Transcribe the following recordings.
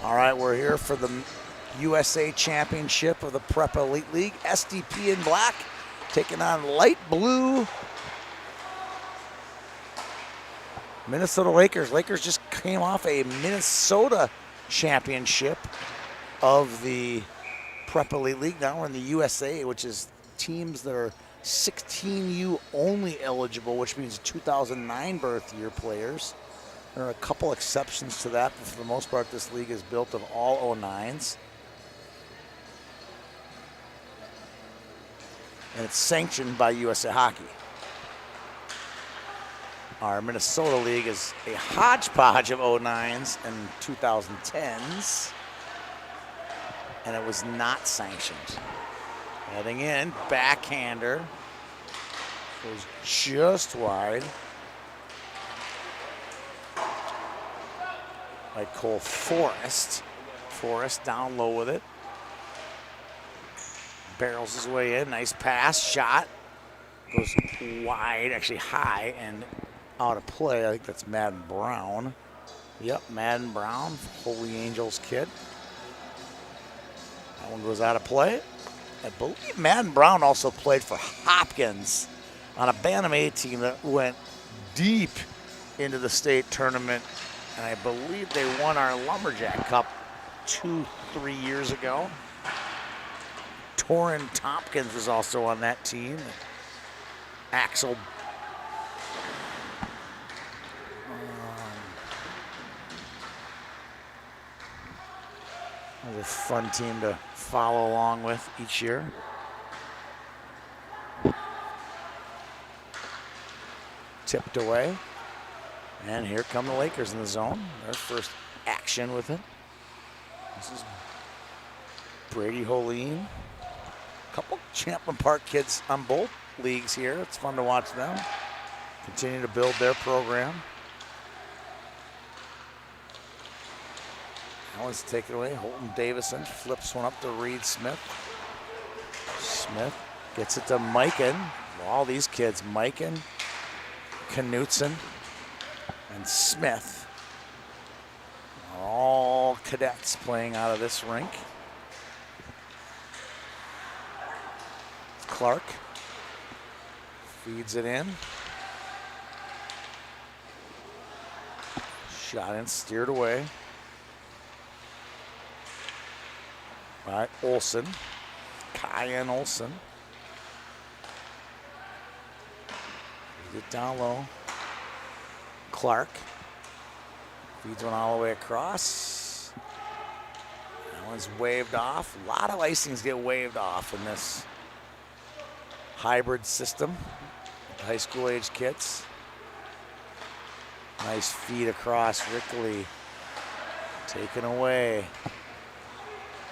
All right, we're here for the USA Championship of the Prep Elite League. SDP in black, taking on light blue Minnesota Lakers. Lakers just came off a Minnesota championship of the Prep Elite League. Now we're in the USA, which is teams that are 16U only eligible, which means 2009 birth year players. There are a couple exceptions to that, but for the most part, this league is built of all 09s. And it's sanctioned by USA Hockey. Our Minnesota League is a hodgepodge of 09s and 2010s, and it was not sanctioned. Heading in, backhander, goes just wide. By Cole Forrest. Forrest down low with it. Barrels his way in, nice pass, shot. Goes wide, actually high, and out of play. I think that's Madden Brown. Yep, Madden Brown, Holy Angels kid. That one goes out of play. I believe Madden Brown also played for Hopkins on a Bantam A team that went deep into the state tournament. And I believe they won our Lumberjack Cup 2-3 years ago. Torrin Tompkins was also on that team. Axel. That was a fun team to follow along with each year. Tipped away. And here come the Lakers in the zone. Their first action with it. This is Brady Holeen. A couple Champlin Park kids on both leagues here. It's fun to watch them continue to build their program. That one's taken away. Holton Davison flips one up to Reed Smith. Smith gets it to Mikan. All these kids, Mikan, Knutson, and Smith are all cadets playing out of this rink. Clark feeds it in. Shot in, steered away by Olsen, Kyan Olsen. Feeds it down low. Clark feeds one all the way across. That one's waved off. A lot of icings get waved off in this hybrid system. High school age kits. Nice feed across. Rickley taken away.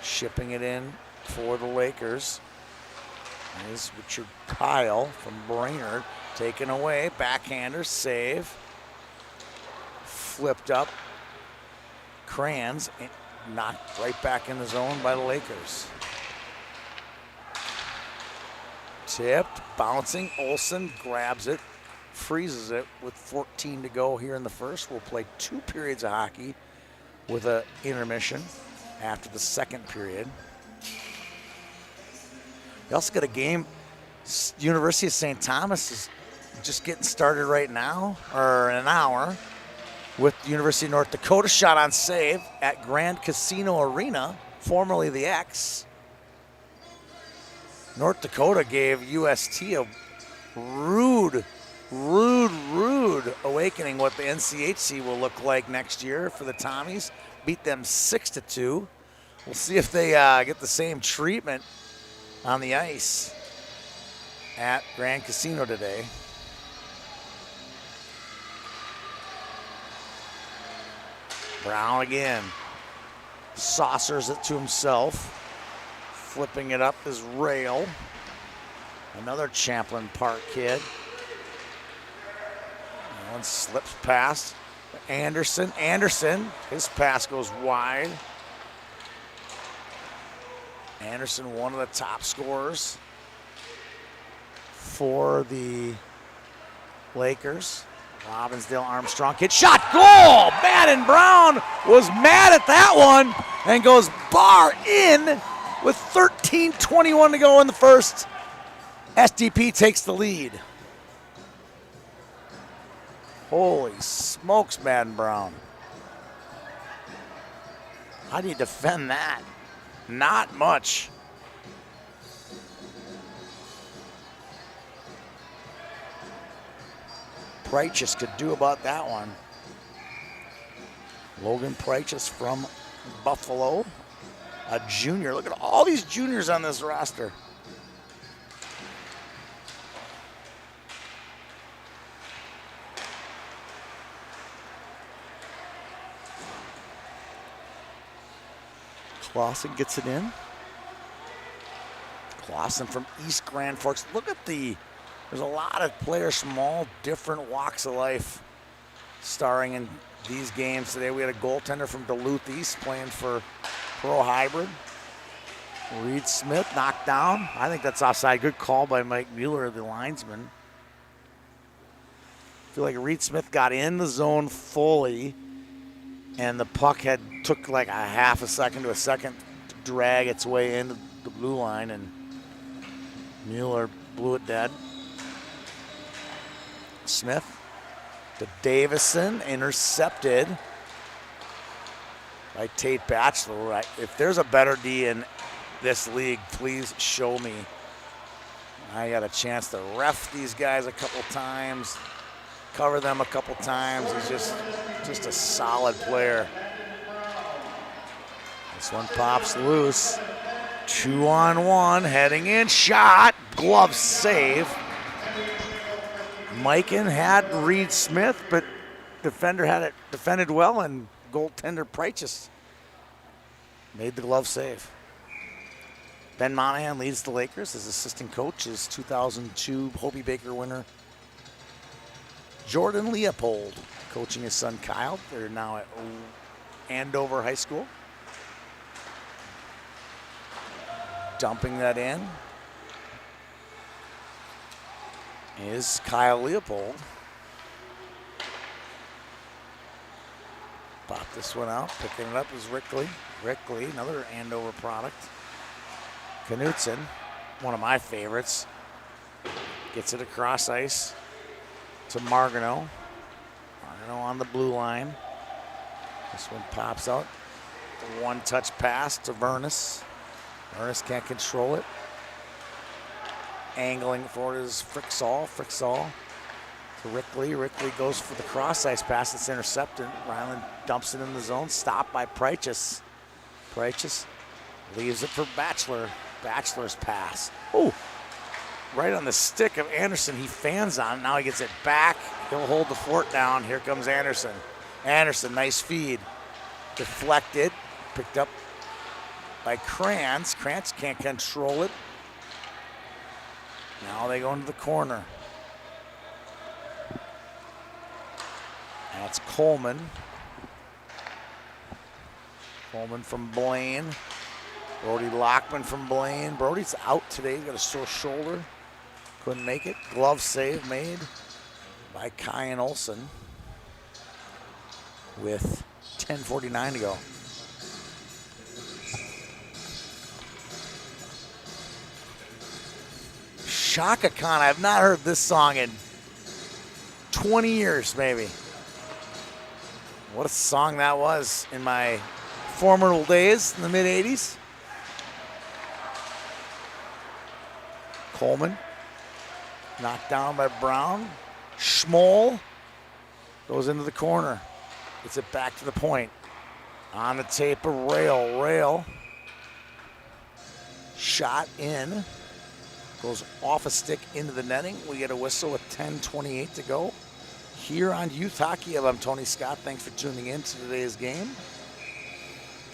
Shipping it in for the Lakers is Richard Kyle from Brainerd. Taken away. Backhander save. Flipped up. Crayons knocked right back in the zone by the Lakers. Tipped, bouncing. Olsen grabs it, freezes it with 14 to go here in the first. We'll play 2 periods of hockey with an intermission after the second period. We also got a game. University of St. Thomas is just getting started right now, or in an hour, with the University of North Dakota. Shot on save at Grand Casino Arena, formerly the X. North Dakota gave UST a rude awakening what the NCHC will look like next year for the Tommies. Beat them 6-2. We'll see if they get the same treatment on the ice at Grand Casino today. Brown again. Saucers it to himself. Flipping it up is Rail. Another Champlin Park kid. That one slips past Anderson. Anderson, his pass goes wide. Anderson, one of the top scorers for the Lakers. Robbinsdale Armstrong kid shot, goal! Madden Brown was mad at that one and goes bar in with 13:21 to go in the first. SDP takes the lead. Holy smokes, Madden Brown. How do you defend that? Not much. Preichus could do about that one. Logan Preichus from Buffalo, a junior. Look at all these juniors on this roster. Clausen gets it in. Clausen from East Grand Forks. Look at there's a lot of players from all different walks of life starring in these games today. We had a goaltender from Duluth East playing for Pro Hybrid. Reed Smith knocked down. I think that's offside. Good call by Mike Mueller, the linesman. I feel like Reed Smith got in the zone fully, and the puck took like a half a second to a second to drag its way into the blue line, and Mueller blew it dead. Smith to Davison, intercepted by Tate Batchelor. If there's a better D in this league, please show me. I got a chance to ref these guys a couple times, cover them a couple times. He's just a solid player. This one pops loose. 2-on-1, heading in, shot, glove save. Mikan had Reed Smith, but defender had it defended well, and goaltender Preichus made the glove save. Ben Monahan leads the Lakers. His assistant coach is 2002 Hobie Baker winner Jordan Leopold, coaching his son Kyle. They're now at Andover High School. Dumping that in is Kyle Leopold. Pop this one out. Picking it up is Rickley. Rickley, another Andover product. Knutson, one of my favorites, gets it across ice to Margano. Margano on the blue line. This one pops out. One-touch pass to Vernus. Vernus can't control it. Angling for it is Fricksall. Fricksall to Rickley. Rickley goes for the cross-ice pass. It's intercepted. Ryland dumps it in the zone. Stopped by Preichus. Preichus leaves it for Batchelor. Batchelor's pass. Oh, right on the stick of Anderson. He fans on it. Now he gets it back. He'll hold the fort down. Here comes Anderson. Anderson, nice feed. Deflected. Picked up by Krantz. Krantz can't control it. Now they go into the corner. That's Coleman. Coleman from Blaine. Brody Lockman from Blaine. Brody's out today. He's got a sore shoulder. Couldn't make it. Glove save made by Kyan Olsen with 10:49 to go. Shaka Khan, I have not heard this song in 20 years, maybe. What a song that was in my formidable days in the mid-'80s. Coleman, knocked down by Brown. Schmoll goes into the corner. Gets it back to the point. On the tape of Rail. Shot in. Goes off a stick into the netting. We get a whistle with 10:28 to go. Here on Youth Hockey Hub, I'm Tony Scott. Thanks for tuning in to today's game.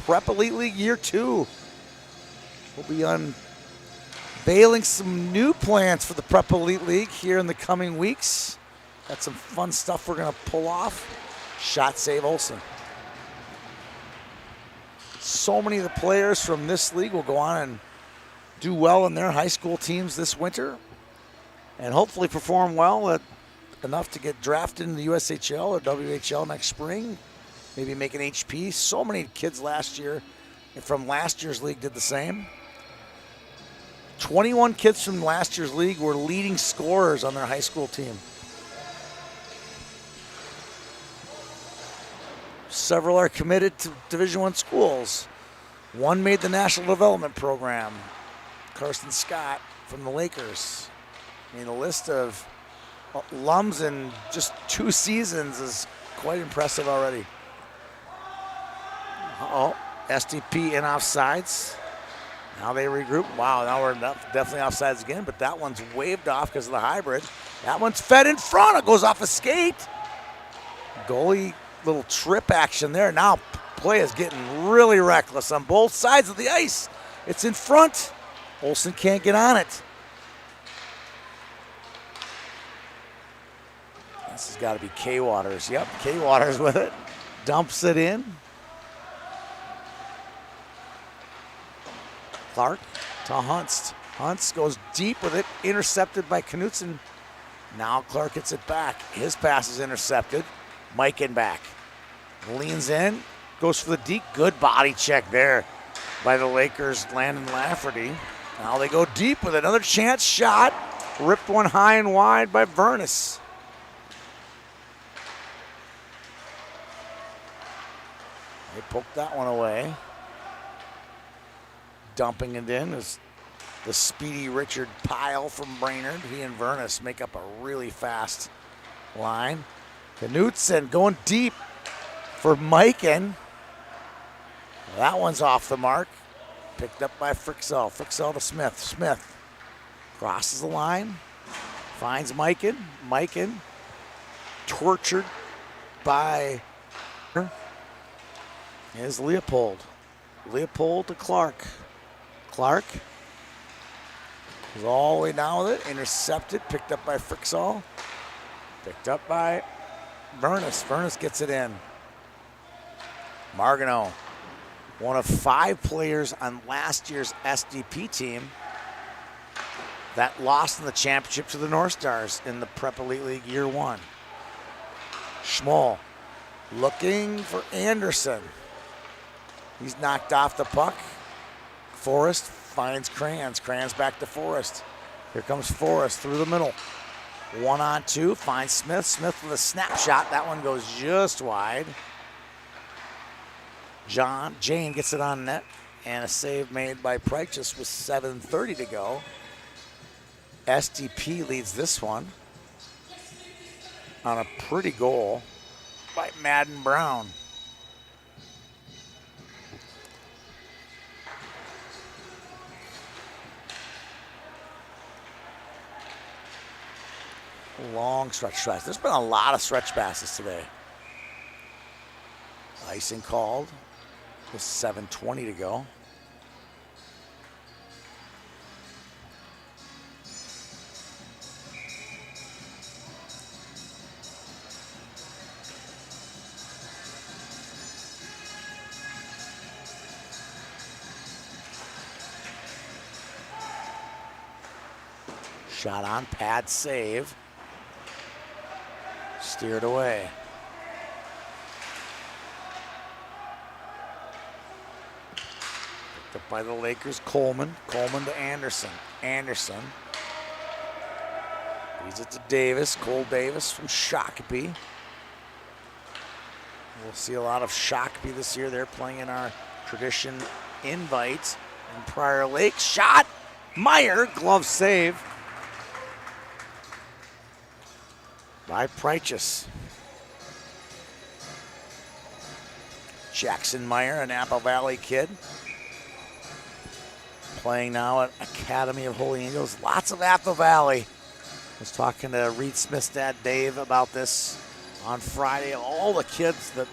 Prep Elite League Year 2. We'll be unveiling some new plans for the Prep Elite League here in the coming weeks. Got some fun stuff we're going to pull off. Shot save Olsen. So many of the players from this league will go on and do well in their high school teams this winter and hopefully perform well at enough to get drafted in the USHL or WHL next spring. Maybe make an HP. So many kids last year from last year's league did the same. 21 kids from last year's league were leading scorers on their high school team. Several are committed to Division I schools. One made the National Development Program, Karsten Scott from the Lakers. I mean, the list of alums in just 2 seasons is quite impressive already. Uh-oh, SDP in offsides. Now they regroup. Wow, now we're definitely offsides again, but that one's waved off because of the hybrid. That one's fed in front. It goes off a skate. Goalie, little trip action there. Now play is getting really reckless on both sides of the ice. It's in front. Olsen can't get on it. This has got to be K Waters. Yep, K Waters with it. Dumps it in. Clark to Hunst. Hunst goes deep with it, intercepted by Knutson. Now Clark gets it back. His pass is intercepted. Mikan back. Leans in, goes for the deep. Good body check there by the Lakers, Landon Lafferty. Now they go deep with another chance shot. Ripped one high and wide by Vernus. They poked that one away. Dumping it in is the speedy Richard Pyle from Brainerd. He and Vernus make up a really fast line. Knutson going deep for Mikan. That one's off the mark. Picked up by Frixell. Frixell to Smith. Smith crosses the line. Finds Mikan. Mikan tortured by is Leopold. Leopold to Clark. Clark is all the way down with it. Intercepted. Picked up by Frixell. Picked up by Vernus. Vernus gets it in. Margano, one of 5 players on last year's SDP team that lost in the championship to the North Stars in the Prep Elite League Year 1. Schmoll looking for Anderson. He's knocked off the puck. Forrest finds Kranz. Kranz back to Forrest. Here comes Forrest through the middle. 1-on-2, finds Smith. Smith with a snapshot. That one goes just wide. Jane gets it on net, and a save made by Preichus with 7:30 to go. SDP leads this one on a pretty goal by Madden Brown. Long stretch pass. There's been a lot of stretch passes today. Icing called with 7:20 to go. Shot on, pad save. Steered away. Picked up by the Lakers, Coleman. Coleman to Anderson. Anderson. Leads it to Davis. Cole Davis from Shakopee. We'll see a lot of Shakopee this year. They're playing in our tradition invite in Prior Lake. Shot! Meyer, glove save by Preichus. Jackson Meyer, an Apple Valley kid, playing now at Academy of Holy Angels. Lots of Apple Valley. I was talking to Reed Smith's dad, Dave, about this on Friday. All the kids that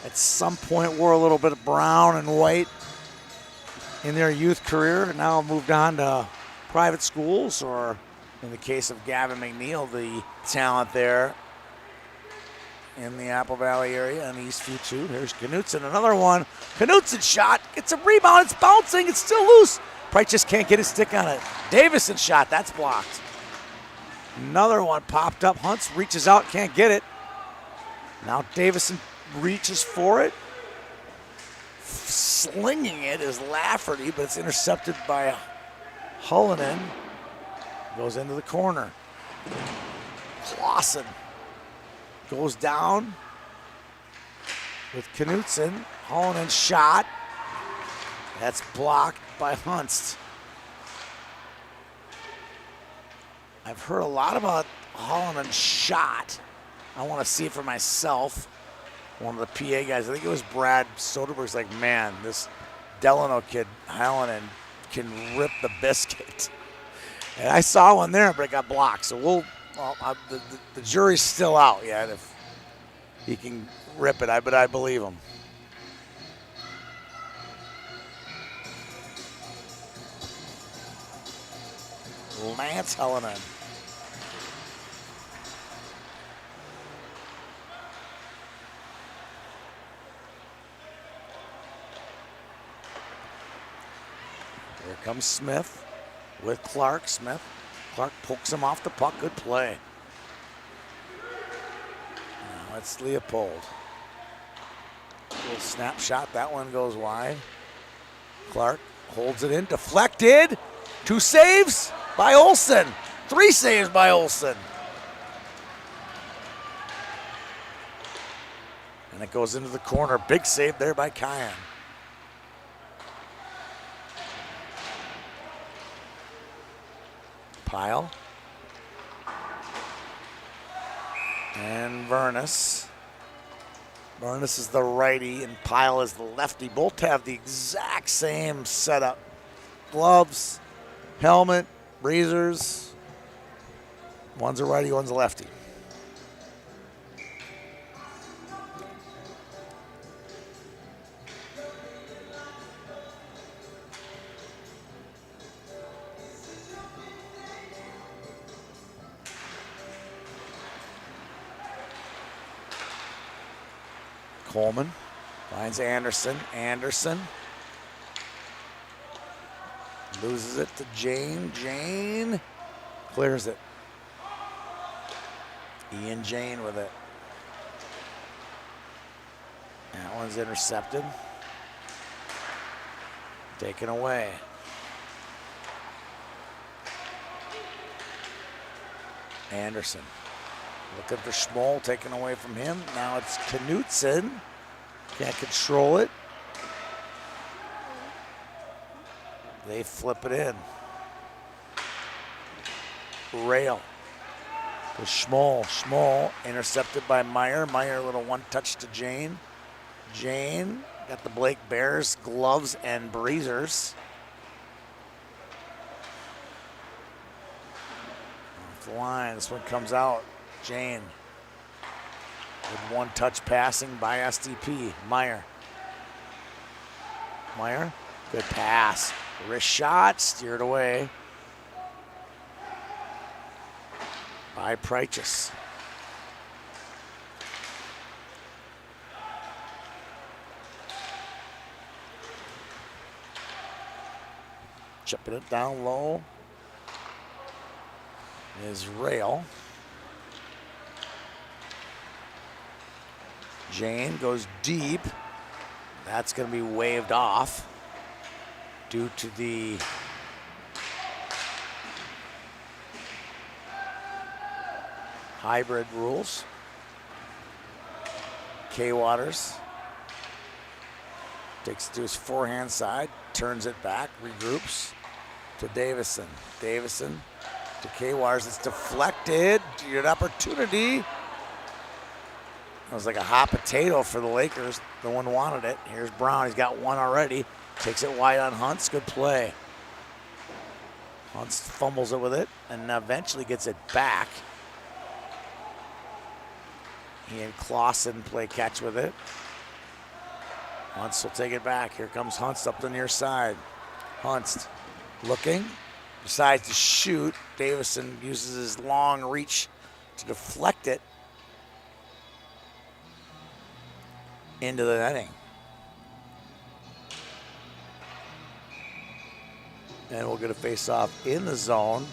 at some point wore a little bit of brown and white in their youth career now moved on to private schools, or in the case of Gavin McNeil, the talent there in the Apple Valley area and Eastview too. Here's Knutson, another one. Knutson shot, gets a rebound, it's bouncing, it's still loose. Price just can't get his stick on it. Davison shot, that's blocked. Another one popped up. Huntz reaches out, can't get it. Now Davison reaches for it. Slinging it is Lafferty, but it's intercepted by Hullinen. Goes into the corner. Clausen goes down with Knutson. Hullinen shot. That's blocked by Huntz. I've heard a lot about Hullinen shot. I want to see it for myself. One of the PA guys, I think it was Brad Soderberg's like, man, this Delano kid, Hullinen, can rip the biscuit. And I saw one there, but it got blocked. So the jury's still out yet if he can rip it, but I believe him. Lance Hullinen. Here comes Smith with Clark. Clark pokes him off the puck. Good play. Now it's Leopold. Little snapshot. That one goes wide. Clark holds it in. Deflected. 2 saves by Olsen. 3 saves by Olsen. And it goes into the corner. Big save there by Kyan. Pyle. And Vernus. Vernus is the righty and Pyle is the lefty. Both have the exact same setup. Gloves, helmet, razors. One's a righty, one's a lefty. Coleman finds Anderson. Anderson loses it to Jane. Jane clears it. Ian Jane with it. That one's intercepted. Taken away. Anderson. Looking for Schmoll, taken away from him. Now it's Knutson. Can't control it. They flip it in. Rail to Schmoll. Schmoll intercepted by Meyer. Meyer, a little one-touch to Jane. Jane got the Blake Bears gloves and breezers. Off the line, this one comes out. Jane with one-touch passing by SDP. Meyer. Meyer, good pass. Wrist shot, steered away by Preichus. Chipping it down low is Rail. Jane goes deep. That's going to be waved off due to the hybrid rules. K. Waters takes it to his forehand side, turns it back, regroups to Davison. Davison to K. Waters. It's deflected. Good opportunity. It was like a hot potato for the Lakers. No one wanted it. Here's Brown. He's got one already. Takes it wide on Huntz. Good play. Huntz fumbles it with it and eventually gets it back. He and Clausen play catch with it. Huntz will take it back. Here comes Huntz up the near side. Huntz looking. Decides to shoot. Davison uses his long reach to deflect it into the netting. And we'll get a face-off in the zone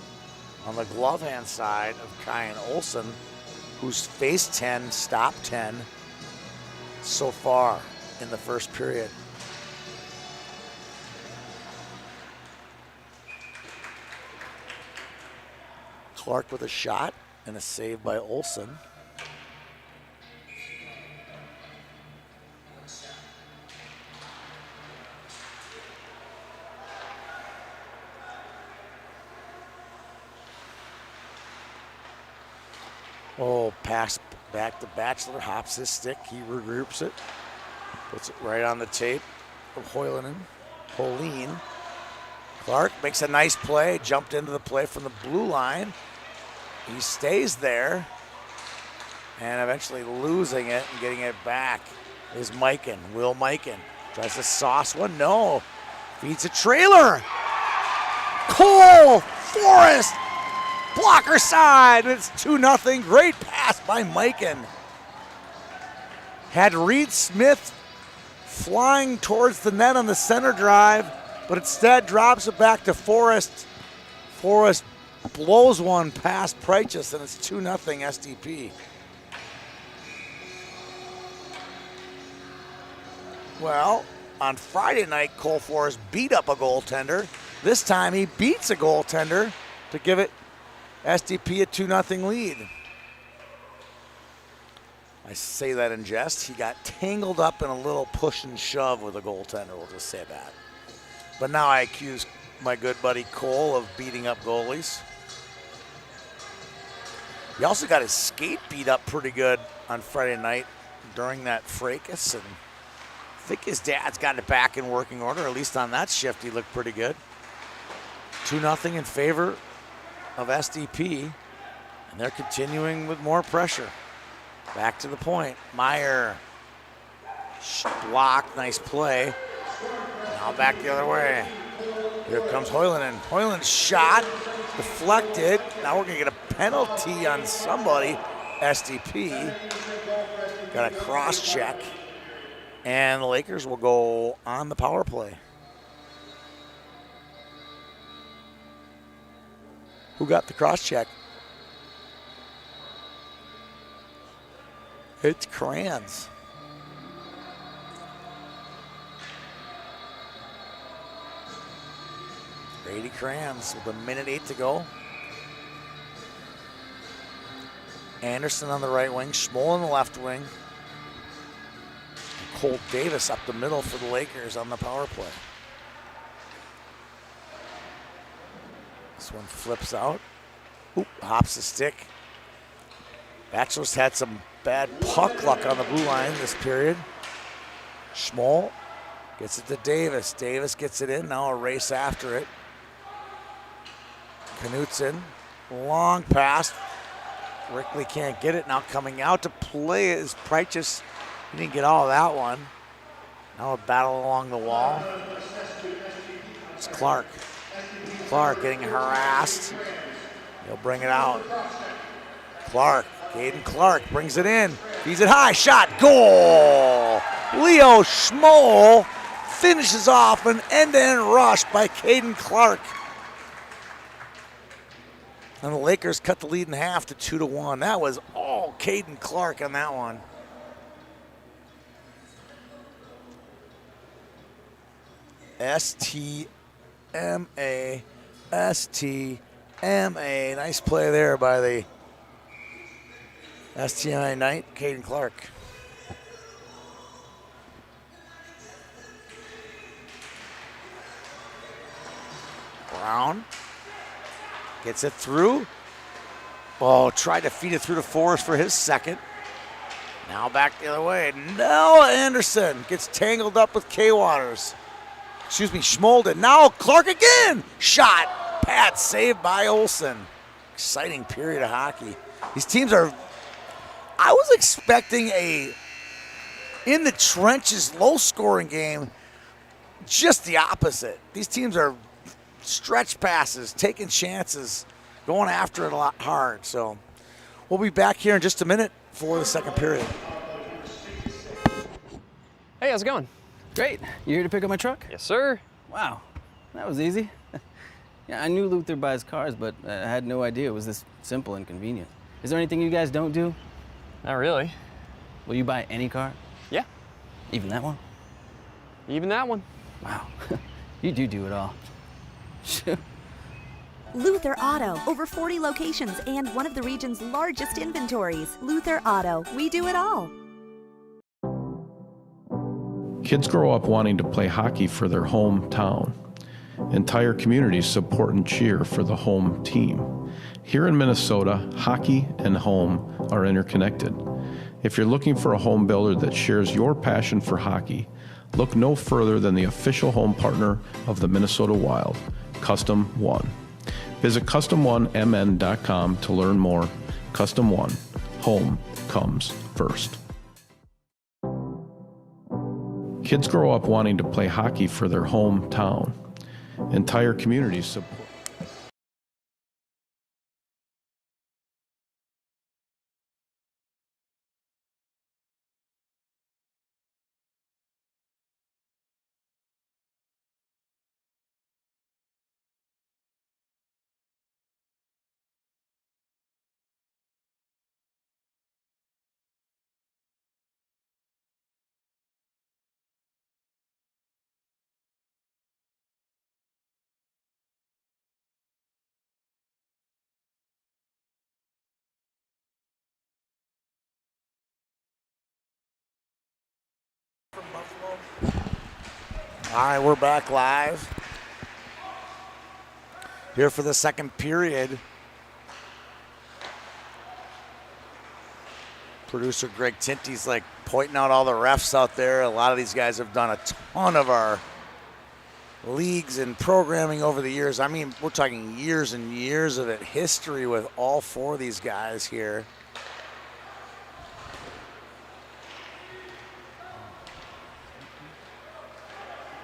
on the glove hand side of Kyan Olsen, who's faced 10, stopped 10 so far in the first period. Clark with a shot and a save by Olsen. Oh, pass back to Batchelor, hops his stick, he regroups it, puts it right on the tape of Hoyleinen. Clark makes a nice play, jumped into the play from the blue line. He stays there, and eventually losing it and getting it back is Mikan, Will Mikan. Tries to sauce one, no. Feeds a trailer. Cole Forrest, blocker side, it's 2-0. Great pass by Mikan. Had Reed Smith flying towards the net on the center drive, but instead drops it back to Forrest. Forrest blows one past Preichus, and it's 2-0 SDP. Well, on Friday night, Cole Forrest beat up a goaltender. This time he beats a goaltender to give it SDP a 2-0 lead. I say that in jest. He got tangled up in a little push and shove with a goaltender, we'll just say that. But now I accuse my good buddy Cole of beating up goalies. He also got his skate beat up pretty good on Friday night during that fracas, and I think his dad's got it back in working order. At least on that shift, he looked pretty good. 2-0 in favor of SDP, and they're continuing with more pressure. Back to the point. Meyer, block, nice play. Now back the other way. Here comes Hoyleinen. Hoylenen's shot, deflected. Now we're gonna get a penalty on somebody. SDP got a cross check, and the Lakers will go on the power play. Who got the cross check? It's Kranz. Brady Kranz with 1:08 to go. Anderson on the right wing, Schmoll on the left wing. And Colt Davis up the middle for the Lakers on the power play. This one flips out. Oop, hops the stick. Batchelor's had some bad puck luck on the blue line this period. Schmoll gets it to Davis. Davis gets it in, now a race after it. Knutson, long pass. Rickley can't get it. Now coming out to play is Preichus. He didn't get all of that one. Now a battle along the wall. It's Clark. Clark getting harassed. He'll bring it out. Clark, Caden Clark brings it in. Feeds it high, shot, goal! Leo Schmoll finishes off an end-to-end rush by Caden Clark. And the Lakers cut the lead in half to 2-1. That was all Caden Clark on that one. STMA, STMA. Nice play there by the STMA Knight, Caden Clark. Brown gets it through. Oh, tried to feed it through to Forrest for his second. Now back the other way. Noah Anderson gets tangled up with K-Waters. Excuse me, Schmolden. Now Clark again. Shot. Pad saved by Olsen. Exciting period of hockey. These teams are, I was expecting a in the trenches, low scoring game. Just the opposite. These teams are stretch passes, taking chances, going after it a lot hard. So we'll be back here in just a minute for the second period. Hey, how's it going? Great. You here to pick up my truck? Yes, sir. Wow, that was easy. Yeah, I knew Luther buys cars, but I had no idea it was this simple and convenient. Is there anything you guys don't do? Not really. Will you buy any car? Yeah, Even that one? even that one. Wow, you do it all. Luther Auto, over 40 locations and one of the region's largest inventories. Luther Auto, we do it all. Kids grow up wanting to play hockey for their hometown. Entire communities support and cheer for the home team. Here in Minnesota, hockey and home are interconnected. If you're looking for a home builder that shares your passion for hockey, look no further than the official home partner of the Minnesota Wild, Custom One. Visit CustomOneMN.com to learn more. Custom One, home comes first. Kids grow up wanting to play hockey for their hometown. Entire communities support. All right, we're back live here for the second period. Producer Greg Tinty's like pointing out all the refs out there. A lot of these guys have done a ton of our leagues and programming over the years. I mean, we're talking years and years of it, history with all four of these guys here.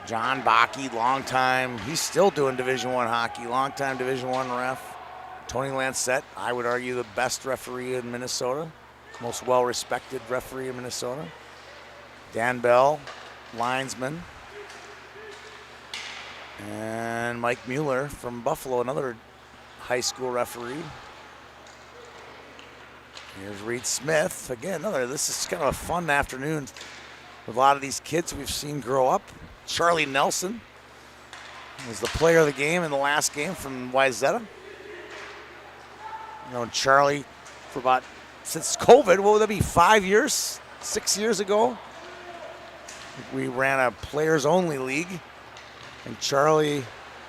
John Bakke, long time, he's still doing Division I hockey, long time Division I ref. Tony Lancette, I would argue the best referee in Minnesota, most well-respected referee in Minnesota. Dan Bell, linesman. And Mike Mueller from Buffalo, another high school referee. Here's Reed Smith, again, this is kind of a fun afternoon with a lot of these kids we've seen grow up. Charlie Nelson was the player of the game in the last game from Wyzetta. You know, Charlie for about, since COVID, what would that be, 5 years, 6 years ago? We ran a players only league, and Charlie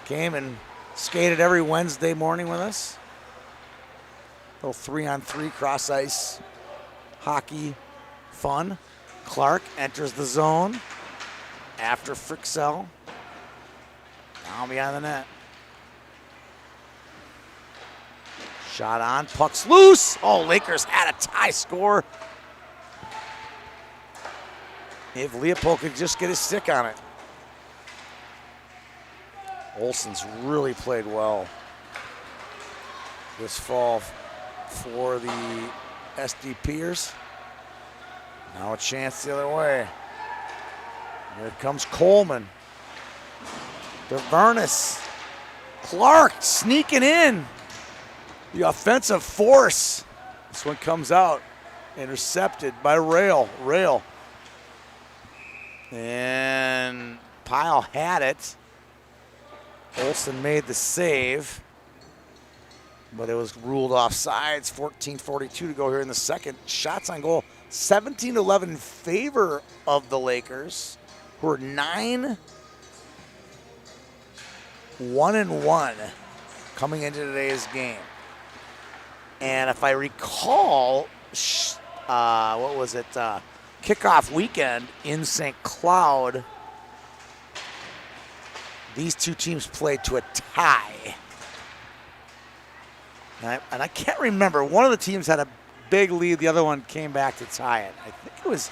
came and skated every Wednesday morning with us. Little 3-on-3 cross ice hockey fun. Clark enters the zone after Frixell. Down behind the net. Shot on, puck's loose. Oh, Lakers had a tie score. If Leopold could just get his stick on it. Olsen's really played well this fall for the SDPers. Now a chance the other way. Here comes Coleman. DeVernus. Clark sneaking in. The offensive force. This one comes out. Intercepted by Rail. And Pyle had it. Olsen made the save, but it was ruled offsides. 14:42 to go here in the second. Shots on goal, 17-11 in favor of the Lakers, who are 9-1-1 coming into today's game. And if I recall, what was it? Kickoff weekend in St. Cloud, these two teams played to a tie. And I can't remember. One of the teams had a big lead. The other one came back to tie it. I think it was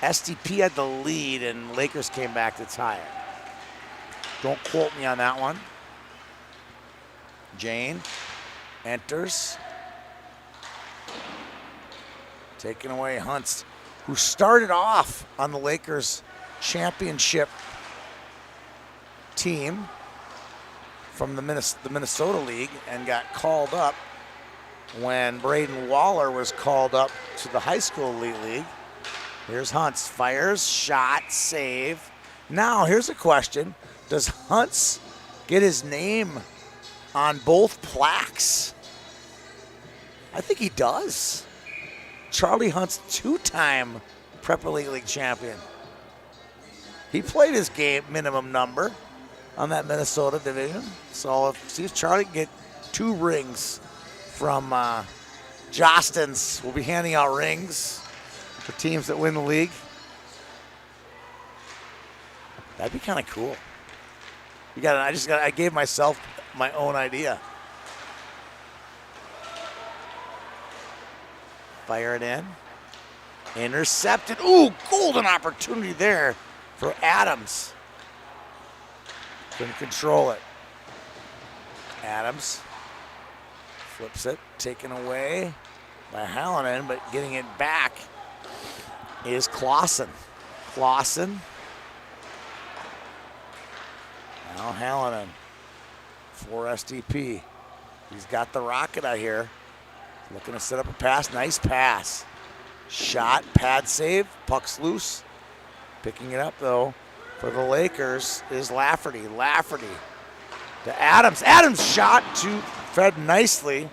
SDP had the lead and Lakers came back to tie it. Don't quote me on that one. Jane enters. Taking away Hunts, who started off on the Lakers championship team from the Minnesota League and got called up when Braden Waller was called up to the high school elite league. Here's Huntz, fires, shot, save. Now here's a question. Does Huntz get his name on both plaques? I think he does. Charlie Hunt's 2-time Prep Elite League champion. He played his game minimum number on that Minnesota division. So see if Charlie can get 2 rings from Jostens. We'll be handing out rings for teams that win the league. That'd be kind of cool. I gave myself my own idea. Fire it in. Intercepted. Ooh, golden opportunity there for Adams. Couldn't control it. Adams flips it, taken away by Hallinan, but getting it back is Clausen. Clausen. Now Hallinan for SDP. He's got the rocket out here. Looking to set up a pass. Nice pass. Shot, pad save, puck's loose. Picking it up though for the Lakers is Lafferty. Lafferty to Adams. Adams shot to fed nicely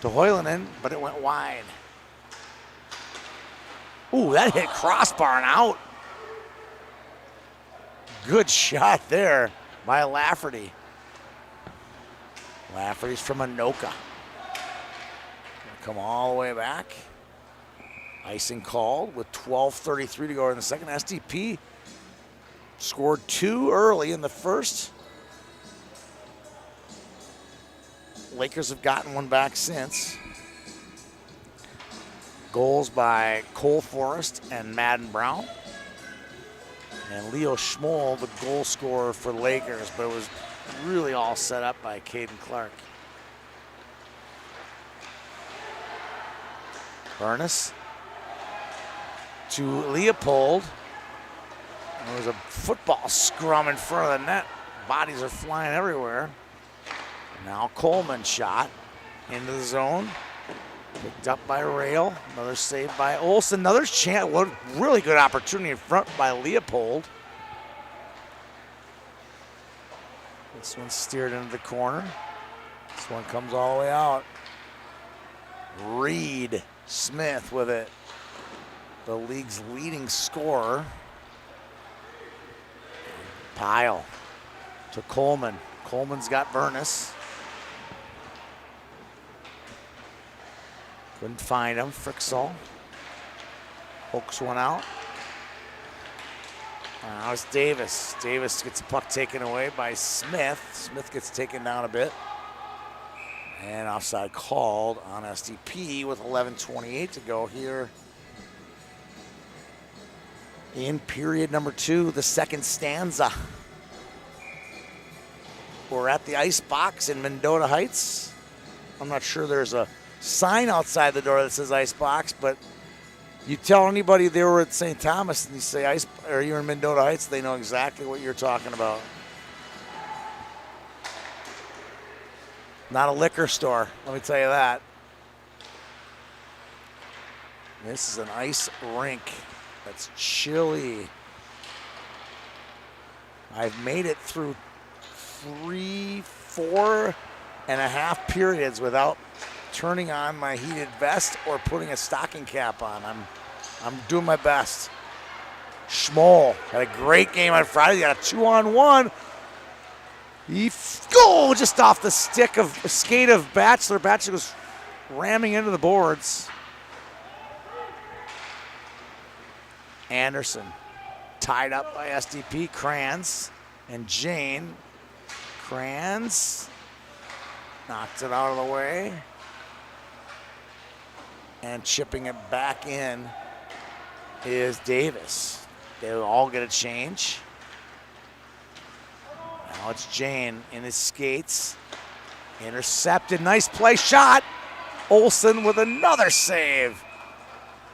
to Hoylanen, but it went wide. Ooh, that hit crossbar and out. Good shot there by Lafferty. Lafferty's from Anoka. Come all the way back. Icing called with 12:33 to go in the second. SDP scored 2 early in the first. Lakers have gotten one back since. Goals by Cole Forrest and Madden Brown. And Leo Schmoll, the goal scorer for the Lakers, but it was really all set up by Caden Clark. Burness to Leopold. There was a football scrum in front of the net. Bodies are flying everywhere. Now Coleman shot into the zone. Picked up by Rail. Another save by Olsen. Another chance. What really good opportunity in front by Leopold. This one steered into the corner. This one comes all the way out. Reed Smith with it. The league's leading scorer. Pyle to Coleman. Coleman's got Burness. Couldn't find him. Fricksall pokes one out. Now it's Davis. Davis gets the puck taken away by Smith. Smith gets taken down a bit. And offside called on SDP with 11:28 to go here in period number 2, the second stanza. We're at the ice box in Mendota Heights. I'm not sure there's a sign outside the door that says ice box, but you tell anybody they were at St. Thomas and you say ice, or you're in Mendota Heights, they know exactly what you're talking about. Not a liquor store, let me tell you that. This is an ice rink that's chilly. I've made it through 4.5 periods without turning on my heated vest or putting a stocking cap on. I'm doing my best. Schmoll had a great game on Friday. He got a 2-on-1. He just off the skate of Batchelor. Batchelor was ramming into the boards. Anderson tied up by SDP. Kranz and Jane. Kranz knocked it out of the way. And chipping it back in is Davis. They'll all get a change. Now it's Jane in his skates. Intercepted, nice play, shot. Olsen with another save.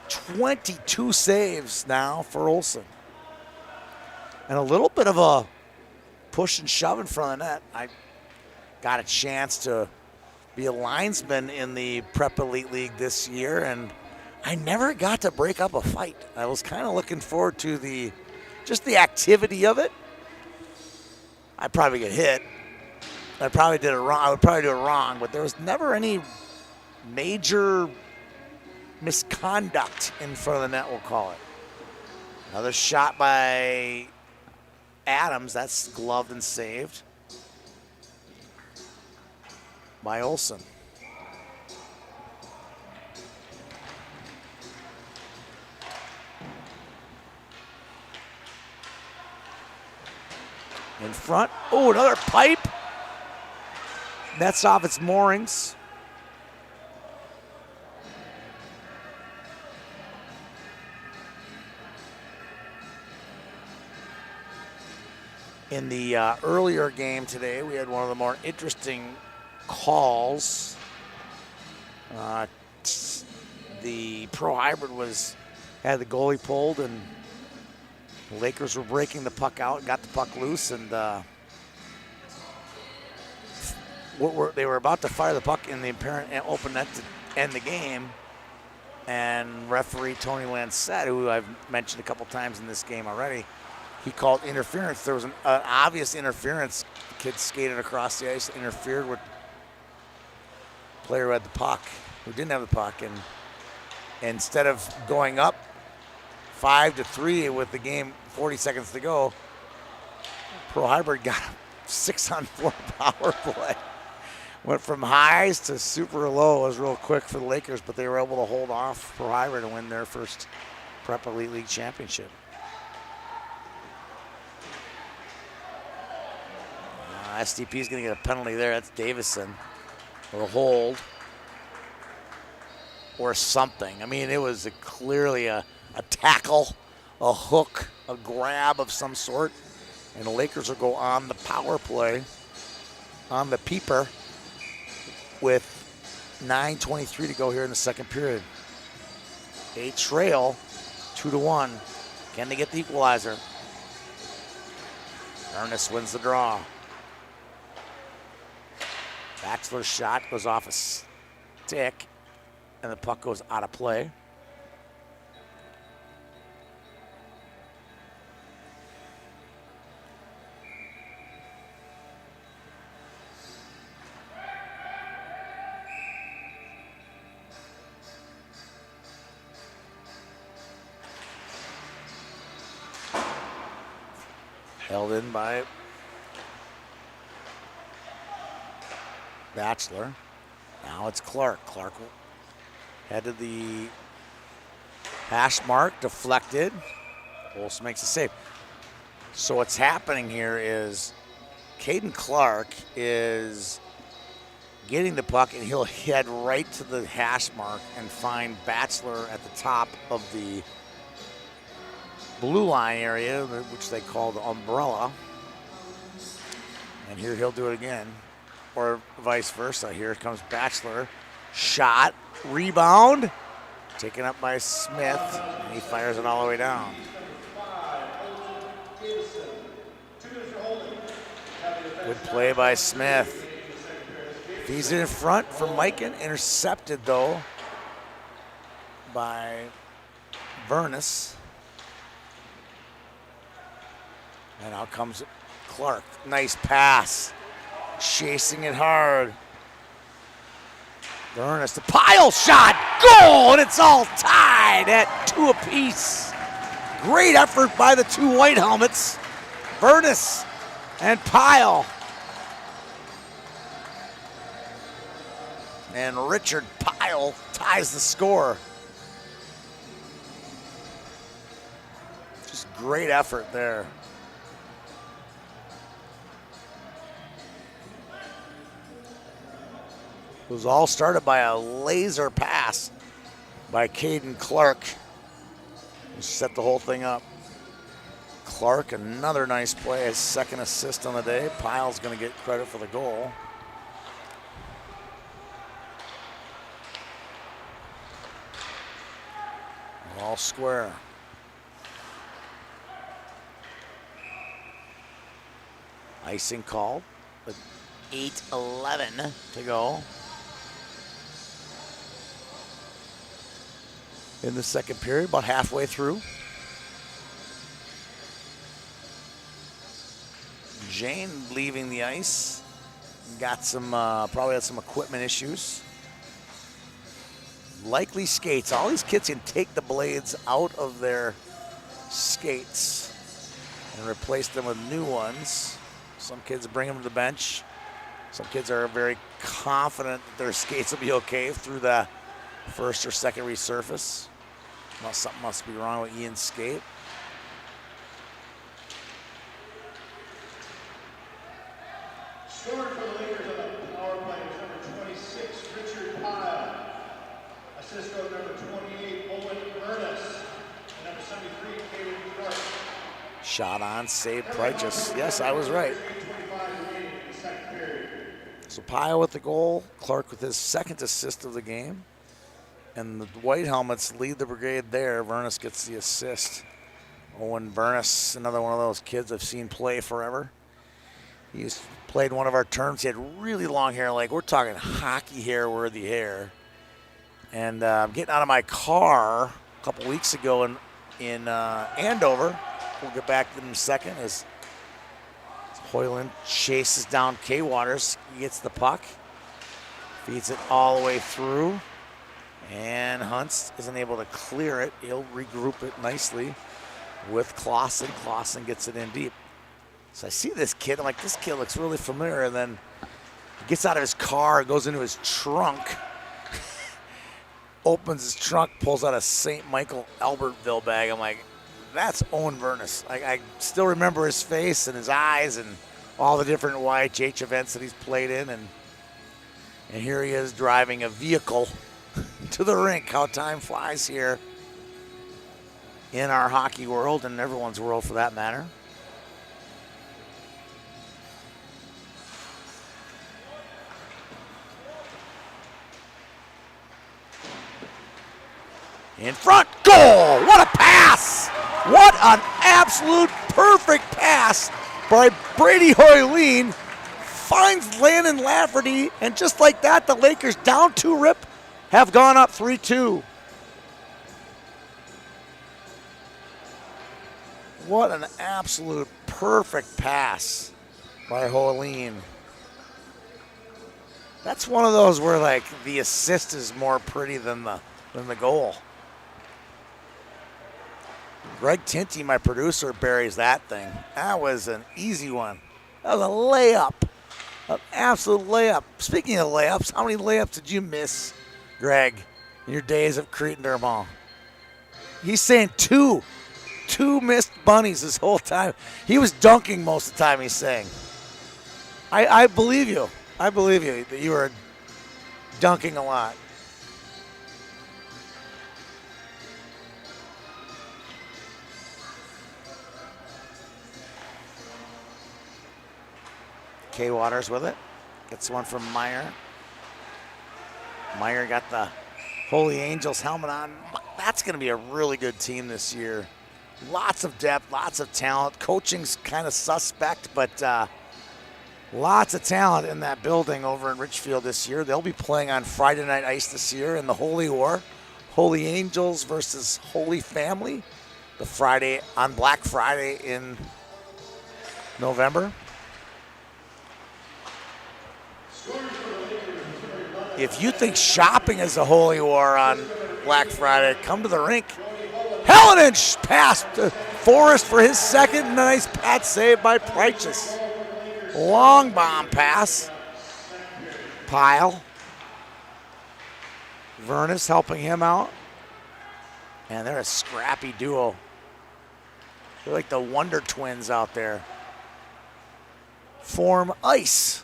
22 saves now for Olsen. And a little bit of a push and shove in front of the net. got a chance to be a linesman in the Prep Elite League this year, and I never got to break up a fight. I was kind of looking forward to just the activity of it. I'd probably get hit. I probably did it wrong. I would probably do it wrong, but there was never any major misconduct in front of the net, we'll call it. Another shot by Adams. That's gloved and saved by Olsen. In front. Oh, another pipe. Nets off its moorings. In the earlier game today, we had one of the more interesting calls. The Pro Hybrid had the goalie pulled, and the Lakers were breaking the puck out, got the puck loose, and they were about to fire the puck in the apparent open net to end the game. And referee Tony Lancette, who I've mentioned a couple times in this game already, he called interference. There was an obvious interference. The kid skated across the ice, interfered with the player who had the puck, who didn't have the puck, and instead of going up 5-3 with the game 40 seconds to go, Pro Hybrid got a 6-on-4 power play. Went from highs to super low. It was real quick for the Lakers, but they were able to hold off Pro Hybrid and win their first Prep Elite League championship. SDP is going to get a penalty there. That's Davison. Or a hold. Or something. I mean, it was clearly a tackle, a hook, a grab of some sort. And the Lakers will go on the power play, on the peeper, with 9:23 to go here in the second period. A trail, 2-1. Can they get the equalizer? Ernest wins the draw. Batchelor's shot goes off a stick, and the puck goes out of play. Held in by Batchelor. Now it's Clark. Clark headed the hash mark, deflected. Olsen makes a save. So what's happening here is Caden Clark is getting the puck, and he'll head right to the hash mark and find Batchelor at the top of the blue line area, which they call the umbrella. And here he'll do it again, or vice versa. Here comes Batchelor. Shot, rebound, taken up by Smith, and he fires it all the way down. Good play by Smith. He's in front for Mikan, intercepted though by Vernus. And out comes Clark. Nice pass. Chasing it hard. Vernus, the pile shot. Goal! And it's all tied at 2 apiece. Great effort by the two white helmets. Vernus and Pyle. And Richard Pyle ties the score. Just great effort there. It was all started by a laser pass by Caden Clark. He set the whole thing up. Clark, another nice play, his second assist on the day. Pyle's going to get credit for the goal. All square. Icing called, but 8:11 to go in the second period, about halfway through. Jane leaving the ice. Got some, probably had some equipment issues. Likely skates. All these kids can take the blades out of their skates and replace them with new ones. Some kids bring them to the bench. Some kids are very confident that their skates will be okay through the first or second resurface. Well, something must be wrong with Ian's skate. Scoring for the Lakers on the power play was number 26, Richard Pyle. Assist on number 28, Owen Ernest. And number 73, Caden Clark. Shot on, saved Prychus. Yes, I was right. 3:25 remaining in the second period. So Pyle with the goal, Clark with his second assist of the game. And the White Helmets lead the brigade there. Vernus gets the assist. Owen Vernus, another one of those kids I've seen play forever. He's played one of our terms. He had really long hair, like we're talking hockey hair worthy hair. And I'm getting out of my car a couple weeks ago in Andover. We'll get back to him in a second as Hoyland chases down K Waters. He gets the puck, feeds it all the way through, and Huntz isn't able to clear it. He'll regroup it nicely with Clausen. Clausen gets it in deep. So I see this kid, I'm like, this kid looks really familiar, and then he gets out of his car, goes into his trunk, opens his trunk, pulls out a St. Michael Albertville bag. I'm like, that's Owen Vernus. I still remember his face and his eyes and all the different YHH events that he's played in, and here he is driving a vehicle to the rink. How time flies here in our hockey world and everyone's world for that matter. In front, goal! What a pass! What an absolute perfect pass by Brady Hoyleen. Finds Landon Lafferty, and just like that, the Lakers down 2 rip have gone up 3-2. What an absolute perfect pass by Hoyleen. That's one of those where like the assist is more pretty than the goal. Greg Tinty, my producer, buries that thing. That was an easy one. That was a layup, an absolute layup. Speaking of layups, how many layups did you miss, Greg, in your days of Cretin-Dermont? He's saying 2 missed bunnies this whole time. He was dunking most of the time, he's saying. I believe you. I believe you that you were dunking a lot. K Waters with it. Gets one from Meyer. Meyer got the Holy Angels helmet on. That's going to be a really good team this year. Lots of depth, lots of talent. Coaching's kind of suspect, but lots of talent in that building over in Richfield this year. They'll be playing on Friday Night Ice this year in the Holy War. Holy Angels versus Holy Family. The Friday, on Black Friday in November. If you think shopping is a holy war on Black Friday, come to the rink. Hellenich passed to Forrest for his second, and a nice pat save by Prychus. Long bomb pass. Pyle. Vernus helping him out. And they're a scrappy duo. They're like the Wonder Twins out there. Form ice.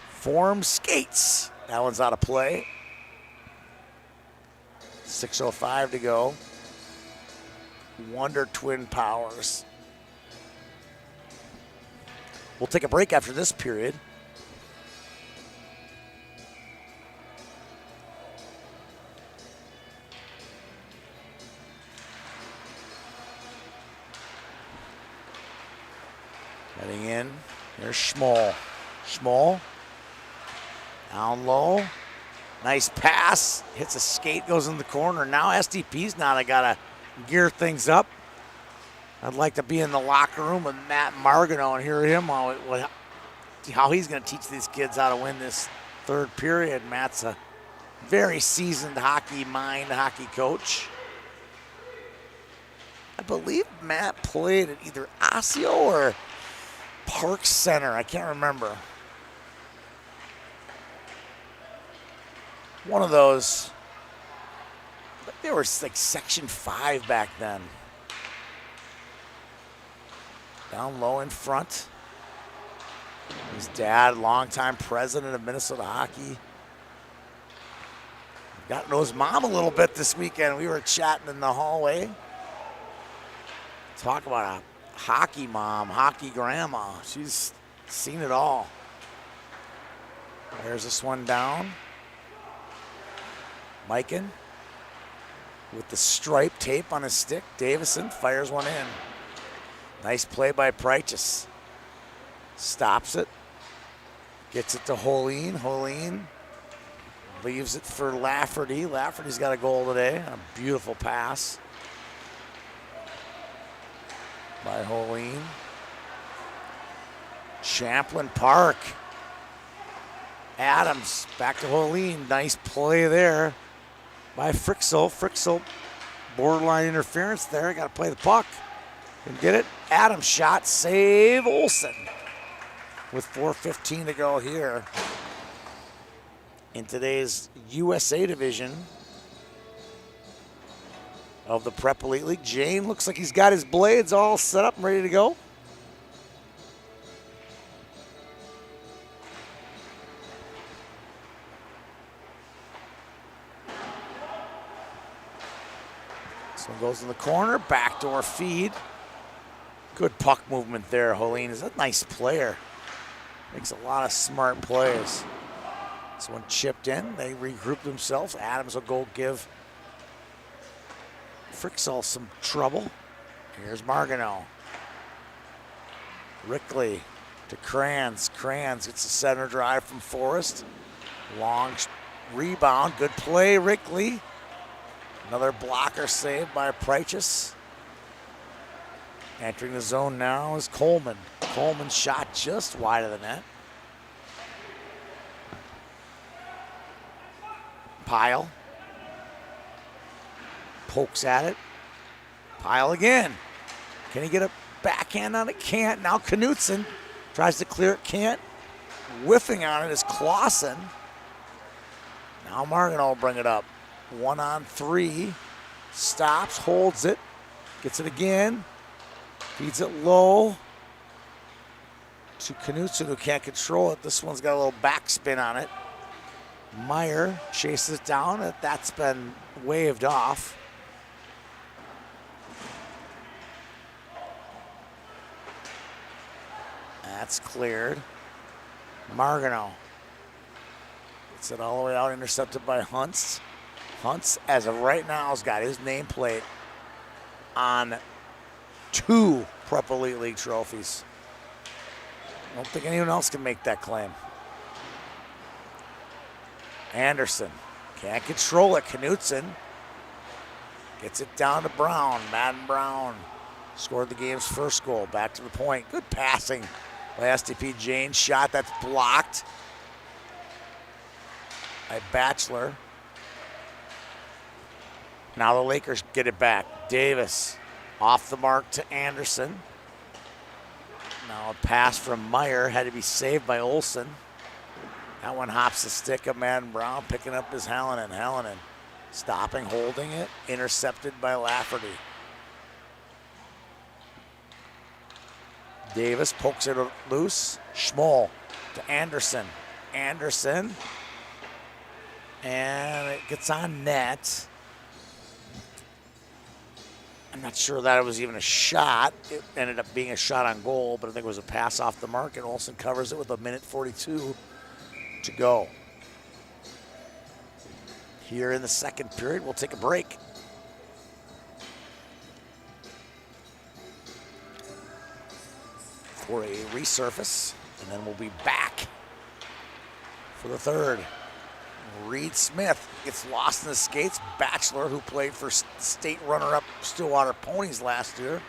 Form skates. That one's out of play. 6:05 to go. Wonder Twin powers. We'll take a break after this period. Heading in. Here's Schmoll. Schmoll. Down low. Nice pass. Hits a skate, goes in the corner. Now SDP's now got to gear things up. I'd like to be in the locker room with Matt Margano and hear him how he's going to teach these kids how to win this third period. Matt's a very seasoned hockey coach. I believe Matt played at either Osseo or Park Center. I can't remember. One of those. But they were like Section 5 back then. Down low in front. His dad, longtime president of Minnesota Hockey. Got to know his mom a little bit this weekend. We were chatting in the hallway. Talk about a hockey mom, hockey grandma. She's seen it all. There's this one down. Mikan with the stripe tape on his stick. Davison fires one in. Nice play by Prychus. Stops it. Gets it to Holine. Holine leaves it for Lafferty. Lafferty's got a goal today. A beautiful pass by Holine. Champlain Park. Adams back to Holine. Nice play there by Frixel. Frixel, borderline interference there. Got to play the puck. Can get it. Adams shot. Save Olsen. With 4:15 to go here in today's USA division of the Prep Elite League. Jane looks like he's got his blades all set up and ready to go. This one goes in the corner, backdoor feed. Good puck movement there. Holine is a nice player. Makes a lot of smart plays. This one chipped in. They regrouped themselves. Adams will go give Frixel some trouble. Here's Margano. Rickley to Kranz. Kranz gets a center drive from Forrest. Long rebound. Good play, Rickley. Another blocker save by Prychus. Entering the zone now is Coleman. Coleman shot just wide of the net. Pyle. Pokes at it. Pyle again. Can he get a backhand on it? Can't. Now Knutson tries to clear it. Can't. Whiffing on it is Clausen. Now Margano will bring it up. 1-on-3. Stops, holds it. Gets it again. Feeds it low to Knutson, who can't control it. This one's got a little backspin on it. Meyer chases it down. That's been waved off. That's cleared. Margano gets it all the way out, intercepted by Huntz. Huntz, as of right now, has got his nameplate on 2 Prep Elite League trophies. I don't think anyone else can make that claim. Anderson can't control it. Knutson gets it down to Brown. Madden Brown scored the game's first goal. Back to the point. Good passing by SDP. Jane's shot that's blocked by Batchelor. Now the Lakers get it back. Davis off the mark to Anderson. Now a pass from Meyer had to be saved by Olsen. That one hops the stick of Madden Brown, picking up his Hallinan. Hallinan stopping, holding it, intercepted by Lafferty. Davis pokes it loose. Schmoll to Anderson. Anderson. And it gets on net. I'm not sure that it was even a shot. It ended up being a shot on goal, but I think it was a pass off the mark, and Olsen covers it with 1:42 to go. Here in the second period, we'll take a break. for a resurface, and then we'll be back for the third. Reed Smith gets lost in the skates. Batchelor, who played for state runner-up Stillwater Ponies last year,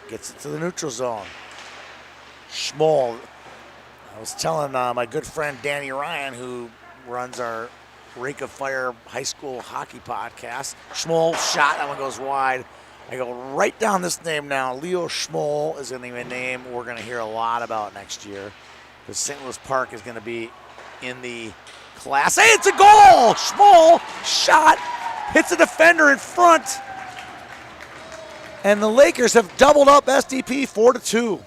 gets it to the neutral zone. Schmoll. I was telling my good friend Danny Ryan, who runs our Rake of Fire high school hockey podcast. Schmoll shot, that one goes wide. I go right down this name now. Leo Schmoll is going to be a name we're going to hear a lot about next year, because St. Louis Park is going to be in the Class A. It's a goal! Schmoll shot, hits a defender in front. And the Lakers have doubled up SDP 4-2.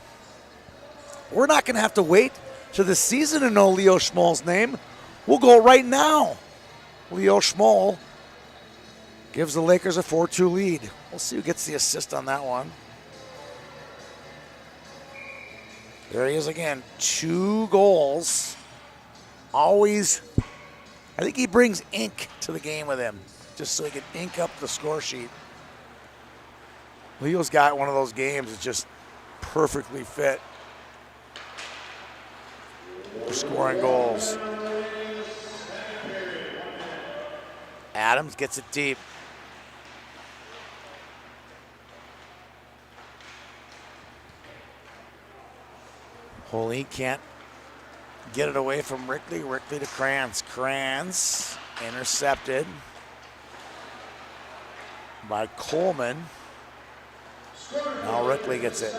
We're not going to have to wait to the season to know Leo Schmoll's name. We'll go right now. Leo Schmoll gives the Lakers a 4-2 lead. We'll see who gets the assist on that one. There he is again. 2 goals. Always, I think he brings ink to the game with him, just so he can ink up the score sheet. Leo's got one of those games that just perfectly fit for scoring goals. Adams gets it deep. Holy can't get it away from Rickley. Rickley to Kranz. Kranz intercepted by Coleman. Now Rickley gets it.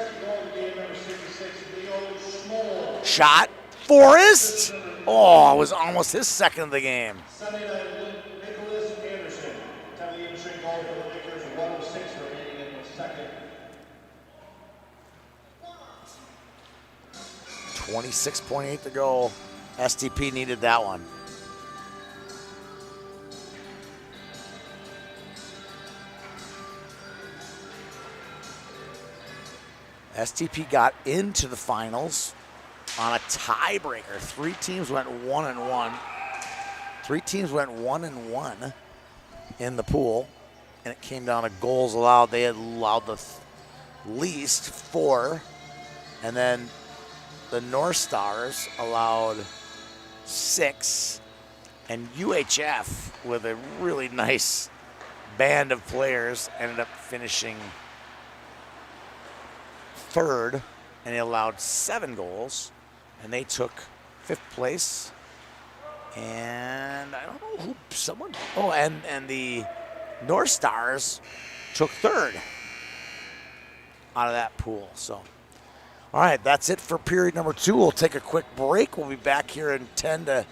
Shot. Forrest. Oh, it was almost his second of the game. 26.8 to go. SDP needed that one. SDP got into the finals on a tiebreaker. 3 teams went 1-1. 3 teams went 1-1 in the pool, and it came down to goals allowed. They had allowed the least 4, and then the North Stars allowed 6, and UHF, with a really nice band of players, ended up finishing 3rd, and they allowed 7 goals, and they took 5th place. And I don't know who, someone, oh, and the North Stars took 3rd out of that pool. So, all right, that's it for period number 2. We'll take a quick break. We'll be back here in 10 to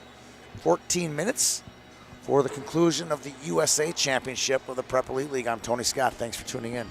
14 minutes for the conclusion of the USA Championship of the Prep Elite League. I'm Tony Scott. Thanks for tuning in.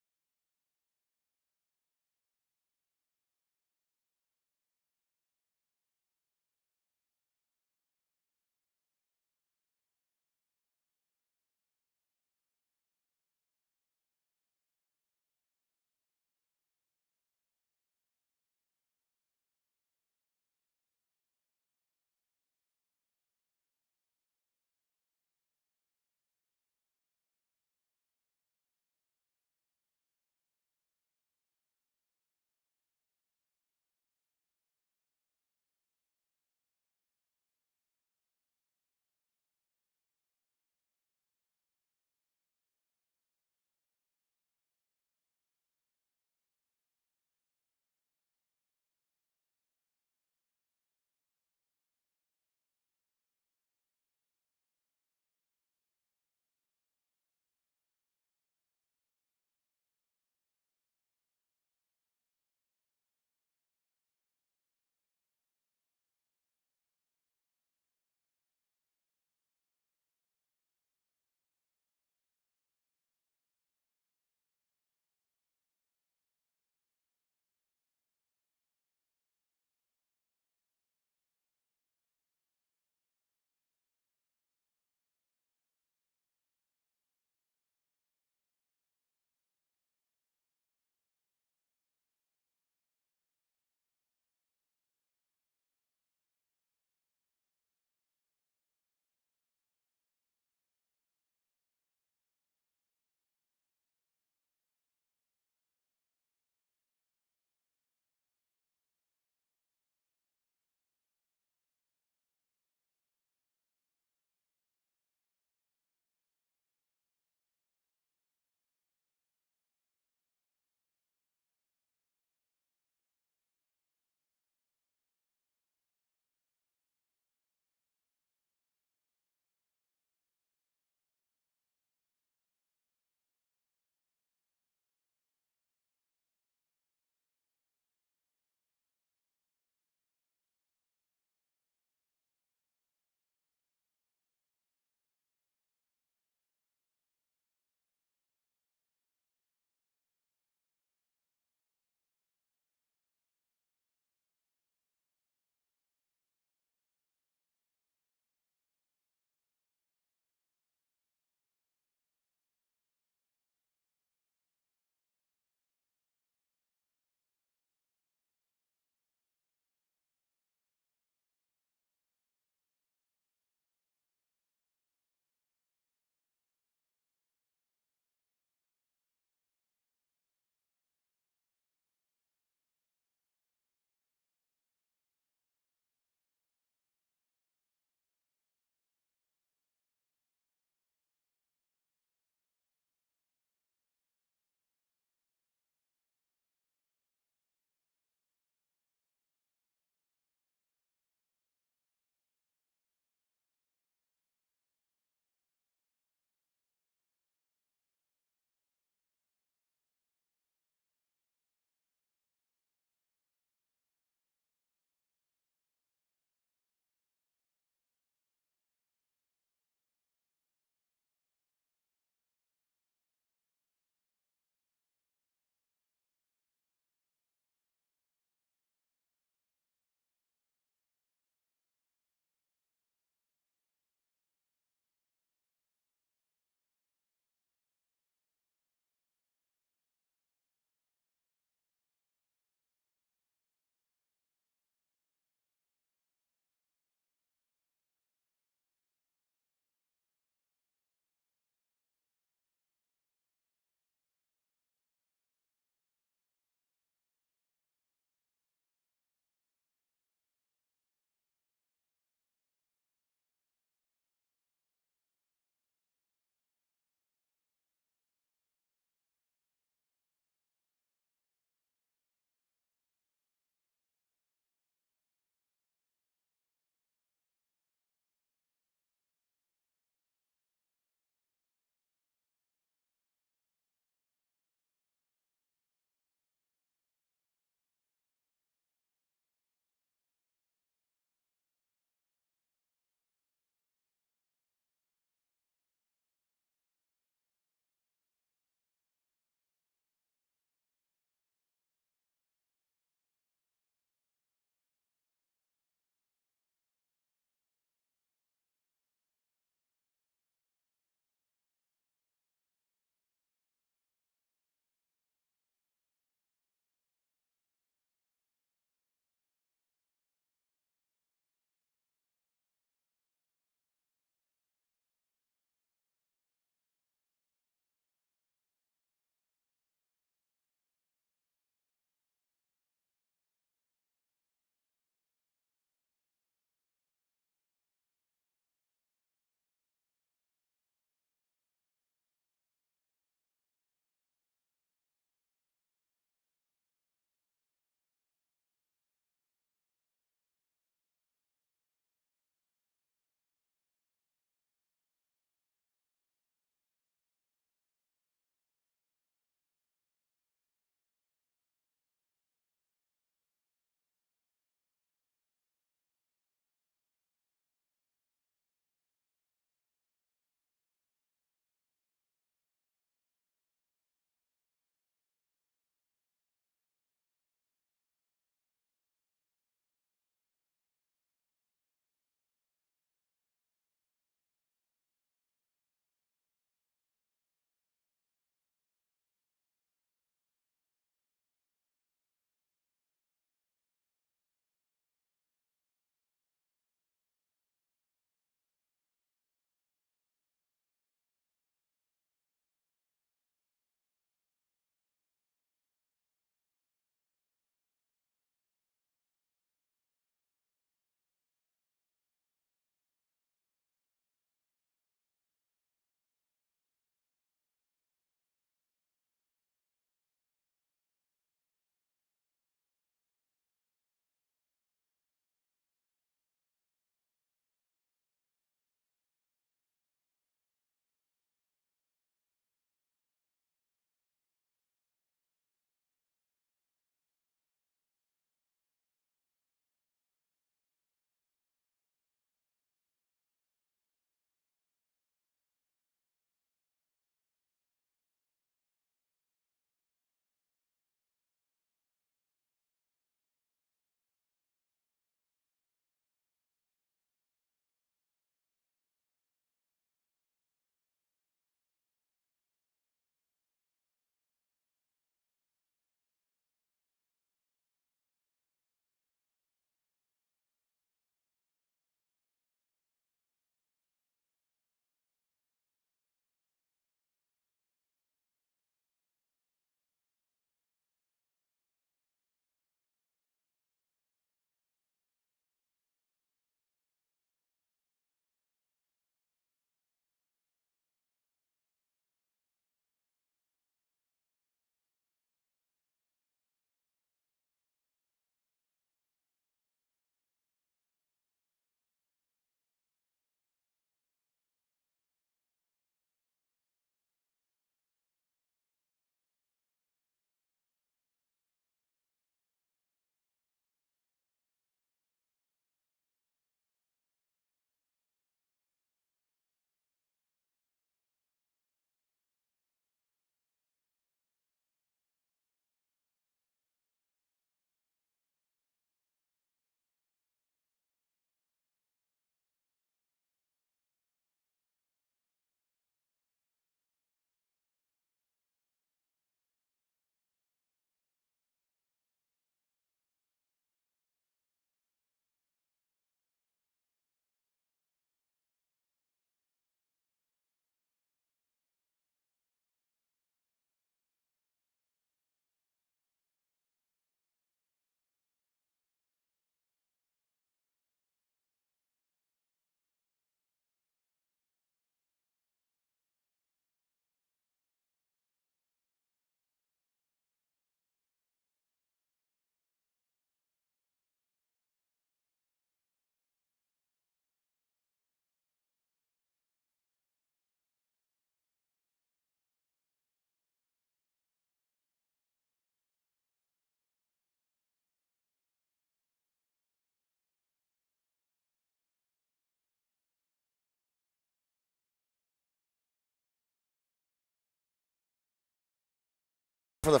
for the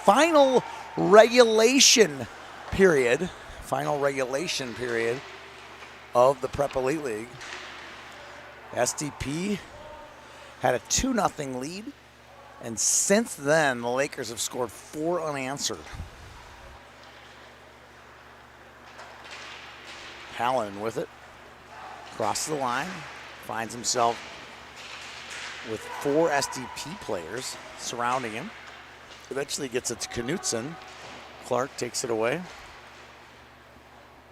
final regulation period of the Prep Elite League. SDP had a 2-0 lead, and since then, the Lakers have scored 4 unanswered. Hallen with it, crosses the line, finds himself with 4 SDP players surrounding him. Eventually gets it to Knutson. Clark takes it away.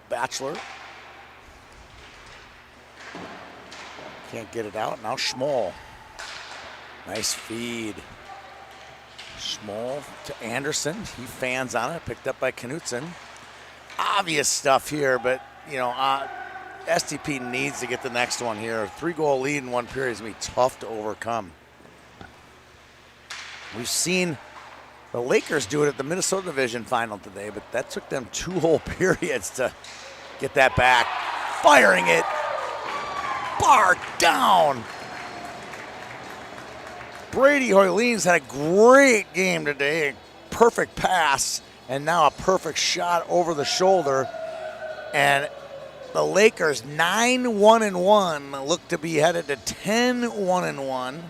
Bachelor. Can't get it out. Now Schmoll. Nice feed. Schmoll to Anderson. He fans on it. Picked up by Knutson. Obvious stuff here, but, you know, SDP needs to get the next one here. A 3-goal lead in 1 period is going to be tough to overcome. We've seen the Lakers do it at the Minnesota Division final today, but that took them 2 whole periods to get that back. Firing it. Bar down. Brady Hoyleen's had a great game today. Perfect pass, and now a perfect shot over the shoulder. And the Lakers 9-1-1 look to be headed to 10-1-1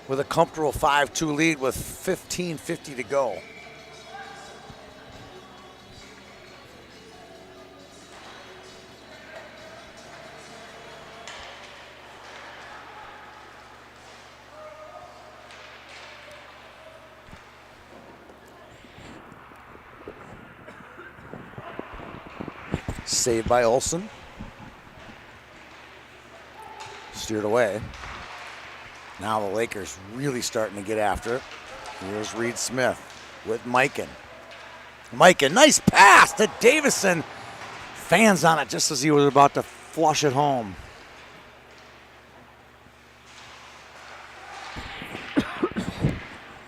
with a comfortable 5-2 lead with 15:50 to go. Saved by Olsen. Steered away. Now the Lakers really starting to get after it. Here's Reed Smith with Mikan. Mikan, nice pass to Davison. Fans on it just as he was about to flush it home.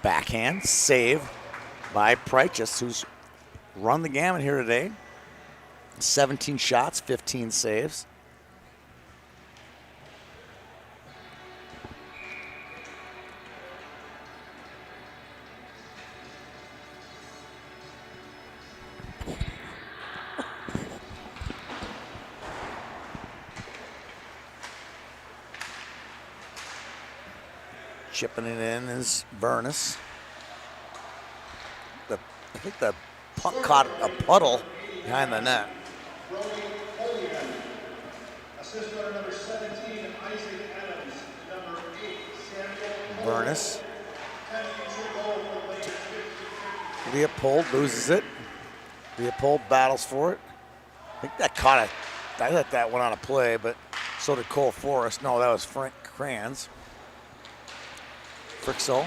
Backhand save by Prychus, who's run the gamut here today. 17 shots, 15 saves. Chipping it in is Burness. I think the puck caught a puddle behind the net. Burness. Leopold loses it. Leopold battles for it. I think that caught it. I let that one out of play, but so did Cole Forrest. No, that was Frank Kranz. Frixell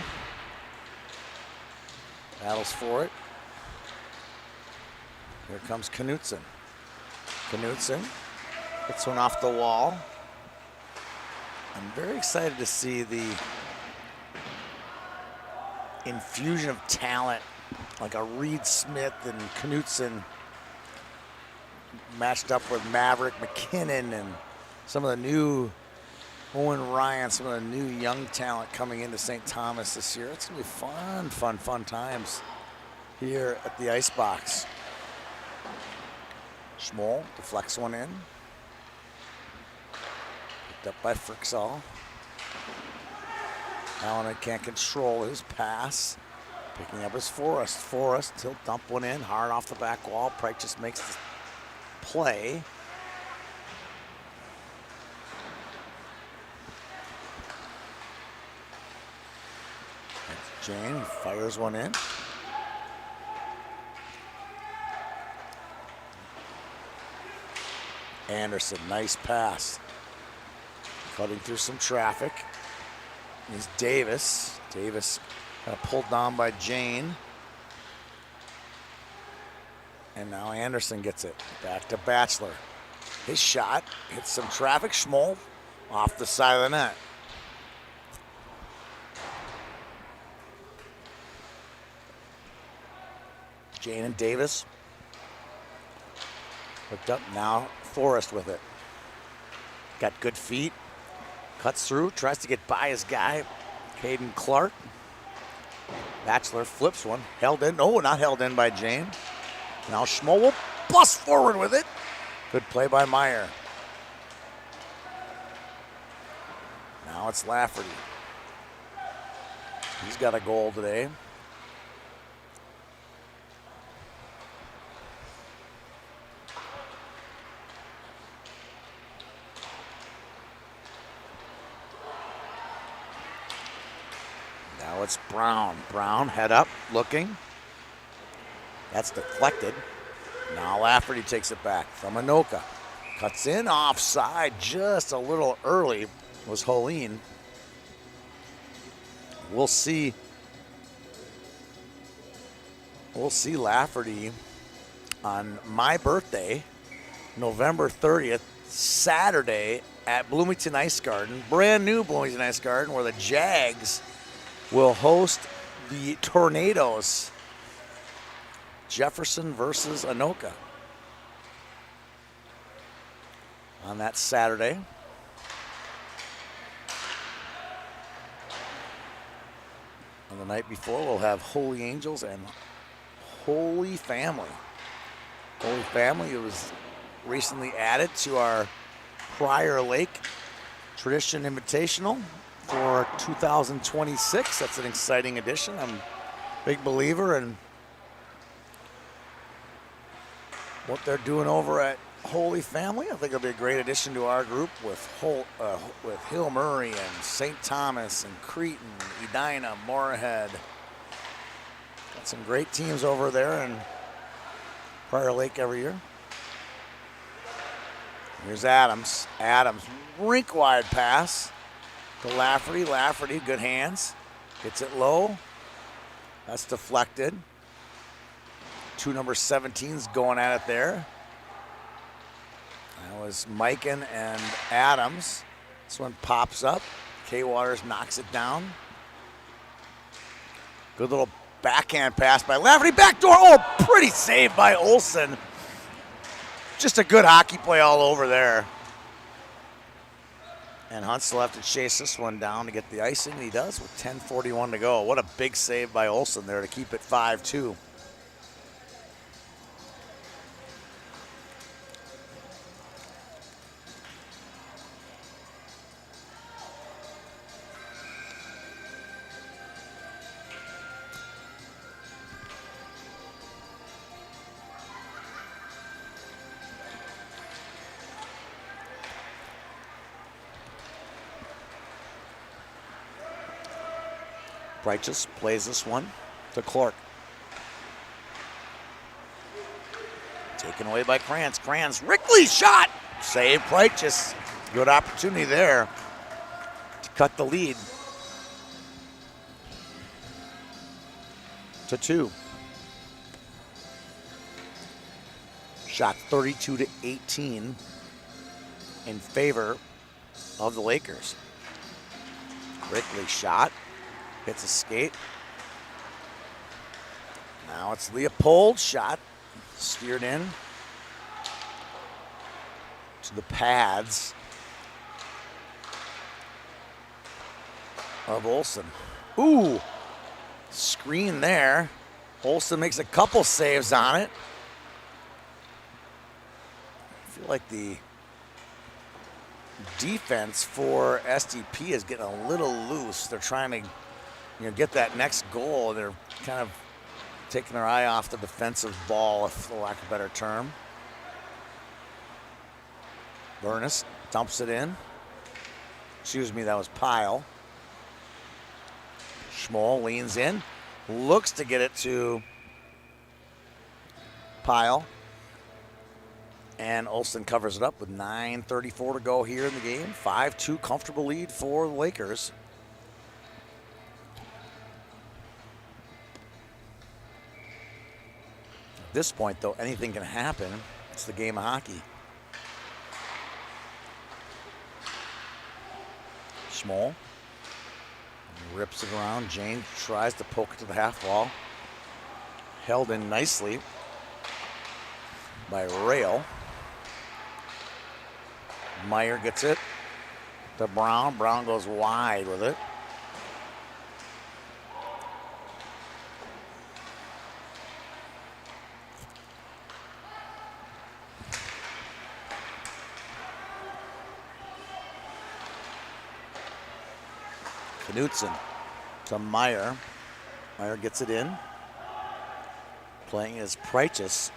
battles for it. Here comes Knutson. Knutson gets one off the wall. I'm very excited to see the infusion of talent, like a Reed Smith and Knutson matched up with Maverick McKinnon and some of the new Owen Ryan, some of the new young talent coming into St. Thomas this year. It's gonna be fun times here at the Icebox. Schmoll deflects one in. Picked up by Frixell. Allen can't control his pass. Picking up his Forrest. Forrest, he'll dump one in, hard off the back wall. Price just makes the play. That's Jane, he fires one in. Anderson, nice pass. Cutting through some traffic. He's Davis. Davis kind of pulled down by Jane. And now Anderson gets it. Back to Bachelor. His shot hits some traffic. Schmoll off the side of the net. Jane and Davis. Hooked up now. Forrest with it. Got good feet. Cuts through. Tries to get by his guy. Caden Clark. Bachelor flips one. Held in. Oh, not held in by Jane. Now Schmo will bust forward with it. Good play by Meyer. Now it's Lafferty. He's got a goal today. Now it's Brown. Brown head up, looking. That's deflected. Now Lafferty takes it back from Anoka. Cuts in offside just a little early was Holeen. We'll see Lafferty on my birthday, November 30th, Saturday at Bloomington Ice Garden, brand new Bloomington Ice Garden, where the Jags will host the Tornadoes. Jefferson versus Anoka on that Saturday. And the night before, we'll have Holy Angels and Holy Family. Holy Family was recently added to our Prior Lake Tradition Invitational for 2026. That's an exciting addition. I'm a big believer in what they're doing over at Holy Family. I think it'll be a great addition to our group with Hill Murray and St. Thomas and Cretin, Edina, Moorhead. Got some great teams over there in Prior Lake every year. Here's Adams. Adams, rink wide pass to Lafferty. Lafferty, good hands. Gets it low. That's deflected. Two number 17s going at it there. That was Mikan and Adams. This one pops up. K. Waters knocks it down. Good little backhand pass by Lafferty. Backdoor. Oh, pretty save by Olsen. Just a good hockey play all over there. And Hunt's will have to chase this one down to get the icing. He does with 10:41 to go. What a big save by Olsen there to keep it 5-2. Righteous plays this one to Clark. Taken away by Krantz. Krantz, Rickley shot! Save Righteous. Good opportunity there to cut the lead to 2. Shot 32-18 in favor of the Lakers. Rickley shot. Hits a skate. Now it's Leopold. Shot steered in to the pads of Olsen. Ooh, screen there. Olsen makes a couple saves on it. I feel like the defense for SDP is getting a little loose. They're trying to get that next goal. They're kind of taking their eye off the defensive ball, for lack of a better term. Burness dumps it in. Excuse me, that was Pyle. Schmoll leans in, looks to get it to Pyle. And Olsen covers it up with 9:34 to go here in the game. 5-2 comfortable lead for the Lakers. At this point, though, anything can happen. It's the game of hockey. Schmoll rips it around. Jane tries to poke it to the half wall. Held in nicely by Rail. Meyer gets it to Brown. Brown goes wide with it. Knutson to Meyer. Meyer gets it in. Playing as Preichus.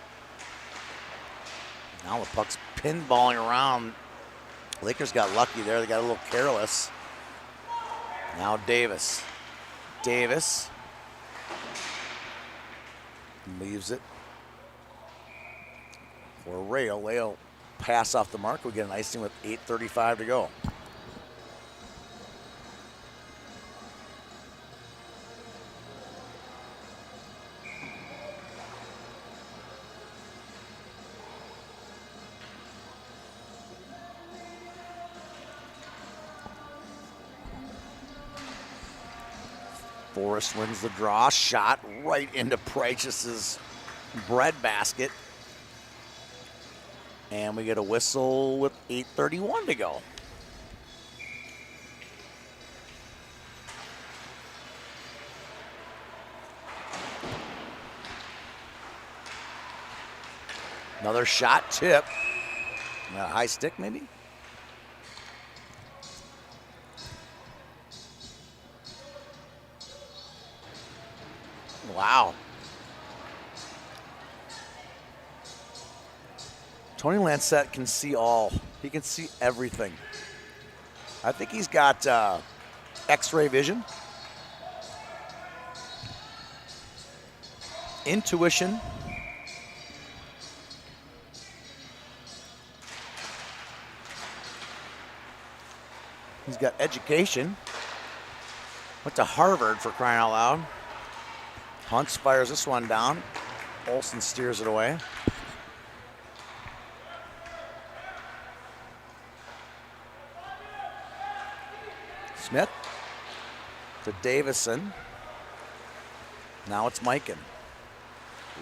Now the puck's pinballing around. Lakers got lucky there. They got a little careless. Now Davis. Davis leaves it for Rail. Rail pass off the mark. We get an icing with 8:35 to go. Forrest wins the draw. Shot right into Preichus's breadbasket. And we get a whistle with 8:31 to go. Another shot tip. A high stick maybe? Wow. Tony Lancette can see all. He can see everything. I think he's got X-ray vision, intuition, he's got education. Went to Harvard for crying out loud. Huntz fires this one down. Olsen steers it away. Smith to Davison. Now it's Mikan.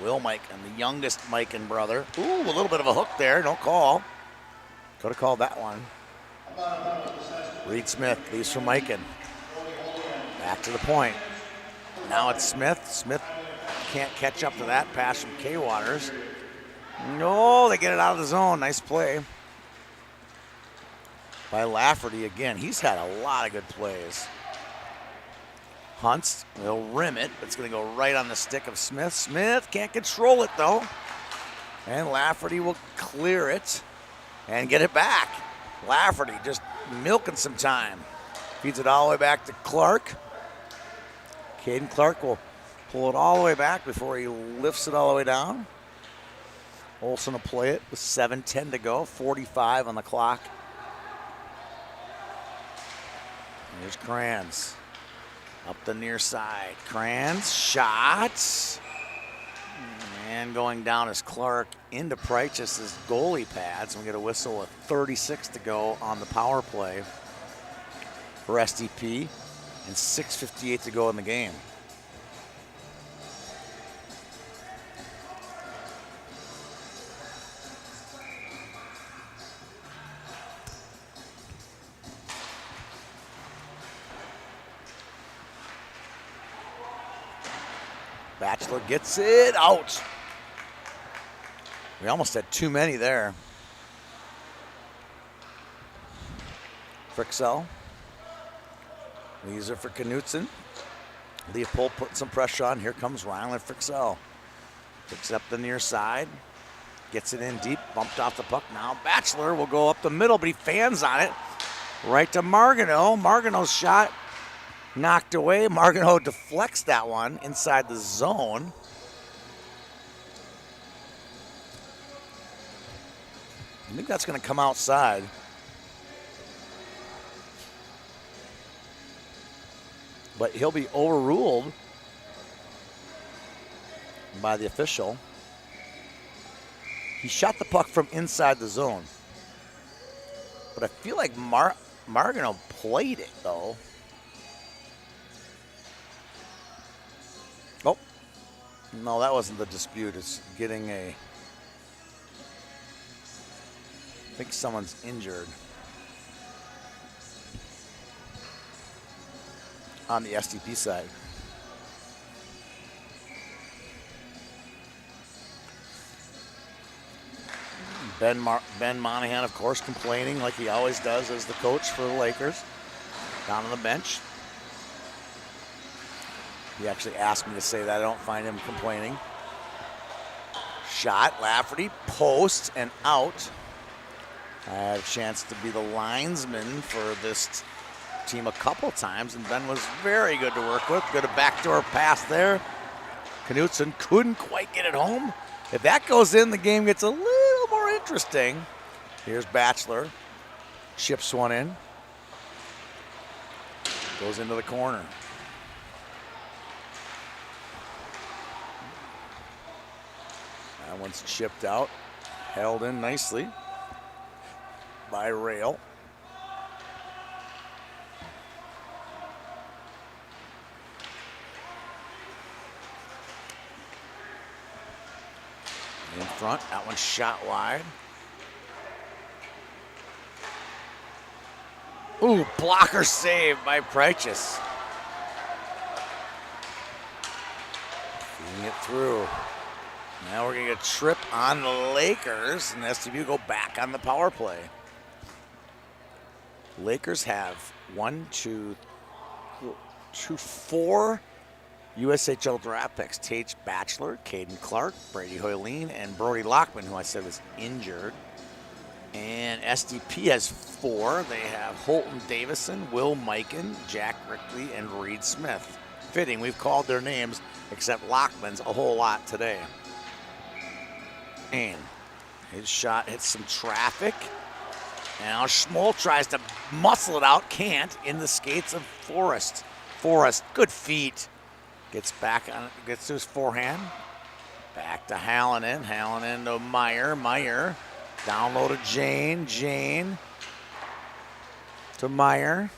Will Mikan, the youngest Mikan brother. Ooh, a little bit of a hook there. No call. Could have called that one. Reed Smith leaves for Mikan. Back to the point. Now it's Smith. Smith can't catch up to that pass from K-Waters. No, they get it out of the zone. Nice play by Lafferty again. He's had a lot of good plays. Huntz will rim it. It's going to go right on the stick of Smith. Smith can't control it though. And Lafferty will clear it and get it back. Lafferty just milking some time. Feeds it all the way back to Clark. Caden Clark will pull it all the way back before he lifts it all the way down. Olsen will play it with 7:10 to go, 45 on the clock. Here's Kranz up the near side. Kranz, shots. And going down is Clark into Preichus' goalie pads. And we get a whistle with 36 to go on the power play for SDP. And 6:58 to go in the game. Batchelor gets it out. We almost had too many there. Frixell. Leaves it for Knutson. Leopold putting some pressure on. Here comes Rylan Frixell. Picks up the near side. Gets it in deep. Bumped off the puck. Now Batchelor will go up the middle, but he fans on it. Right to Margano. Margano's shot knocked away. Margano deflects that one inside the zone. I think that's going to come outside. But he'll be overruled by the official. He shot the puck from inside the zone. But I feel like Margano played it, though. Oh, no, that wasn't the dispute. It's getting a... I think someone's injured on the SDP side. Ben Monahan, of course, complaining like he always does as the coach for the Lakers. Down on the bench. He actually asked me to say that. I don't find him complaining. Shot, Lafferty, post, and out. I had a chance to be the linesman for this team a couple times, and Ben was very good to work with. Good a backdoor pass there. Knutson couldn't quite get it home. If that goes in, the game gets a little more interesting. Here's Batchelor. Chips one in. Goes into the corner. That one's chipped out. Held in nicely by Rail. In front, that one's shot wide. Ooh, blocker save by Preichus. Feeding it through. Now we're gonna get a trip on the Lakers, and STB go back on the power play. Lakers have 4 USHL draft picks. Tage Batchelor, Caden Clark, Brady Hoyleen, and Brody Lockman, who I said was injured. And SDP has 4. They have Holton Davison, Will Mikan, Jack Rickley, and Reed Smith. Fitting, we've called their names, except Lockman's a whole lot today. And his shot hits some traffic. Now Schmoll tries to muscle it out, can't, in the skates of Forrest. Forrest, good feet. Gets back on it, gets to his forehand. Back to Hallinan. Hallinan to Meyer. Meyer. Down low to Jane. Jane to Meyer.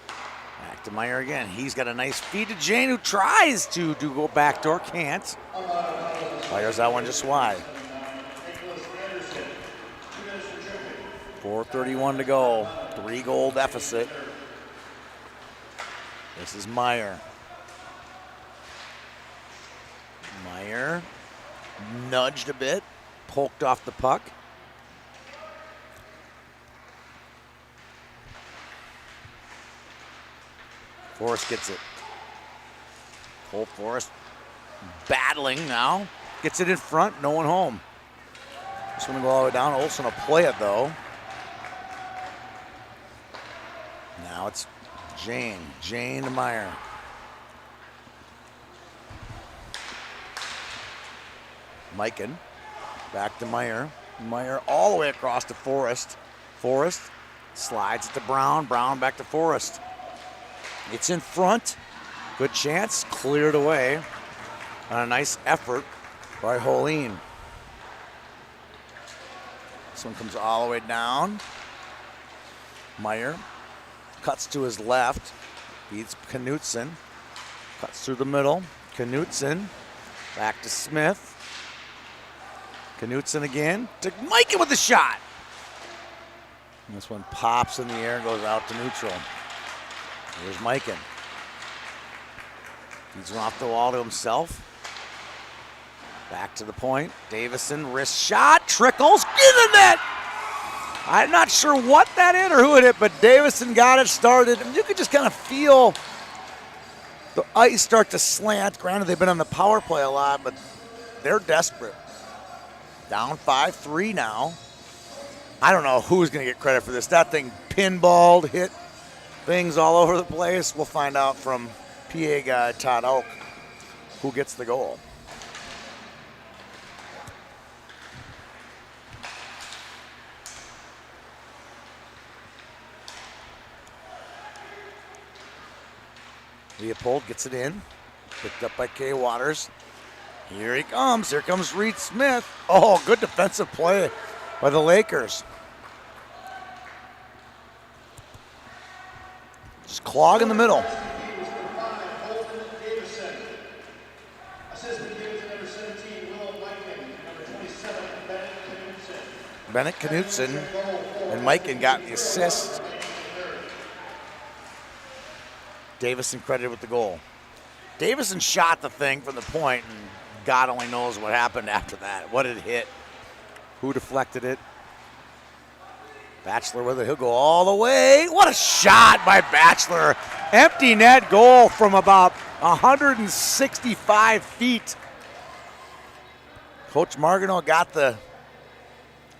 Back to Meyer again. He's got a nice feed to Jane, who tries to go backdoor, can't. Fires that one just wide. 4:31 to go. 3-goal deficit. This is Meyer. Meyer nudged a bit, poked off the puck. Forrest gets it. Cole Forrest battling now. Gets it in front, no one home. Just gonna go all the way down. Olsen will play it though. Now it's Jane. Jane to Meyer. Mikan. Back to Meyer. Meyer all the way across to Forrest. Forrest slides it to Brown. Brown back to Forrest. It's in front. Good chance. Cleared away. On a nice effort by Holeen. This one comes all the way down. Meyer cuts to his left. Beats Knutson. Cuts through the middle. Knutson. Back to Smith. Knutson again to Mikan with the shot. And this one pops in the air and goes out to neutral. Here's Mikan. He's off the wall to himself. Back to the point. Davison, wrist shot, trickles, in the net. I'm not sure what that hit or who it hit, but Davison got it started. And you could just kind of feel the ice start to slant. Granted, they've been on the power play a lot, but they're desperate. Down 5-3 now. I don't know who's going to get credit for this. That thing pinballed, hit things all over the place. We'll find out from PA guy Todd Oak who gets the goal. Leopold gets it in. Picked up by Kay Waters. Here he comes. Here comes Reed Smith. Oh, good defensive play by the Lakers. Just clog in the middle. Bennett Knutson and Mikan got the assist. Davison credited with the goal. Davison shot the thing from the point, and God only knows what happened after that. What it hit, who deflected it. Batchelor with it, he'll go all the way. What a shot by Batchelor. Empty net goal from about 165 feet. Coach Margano got the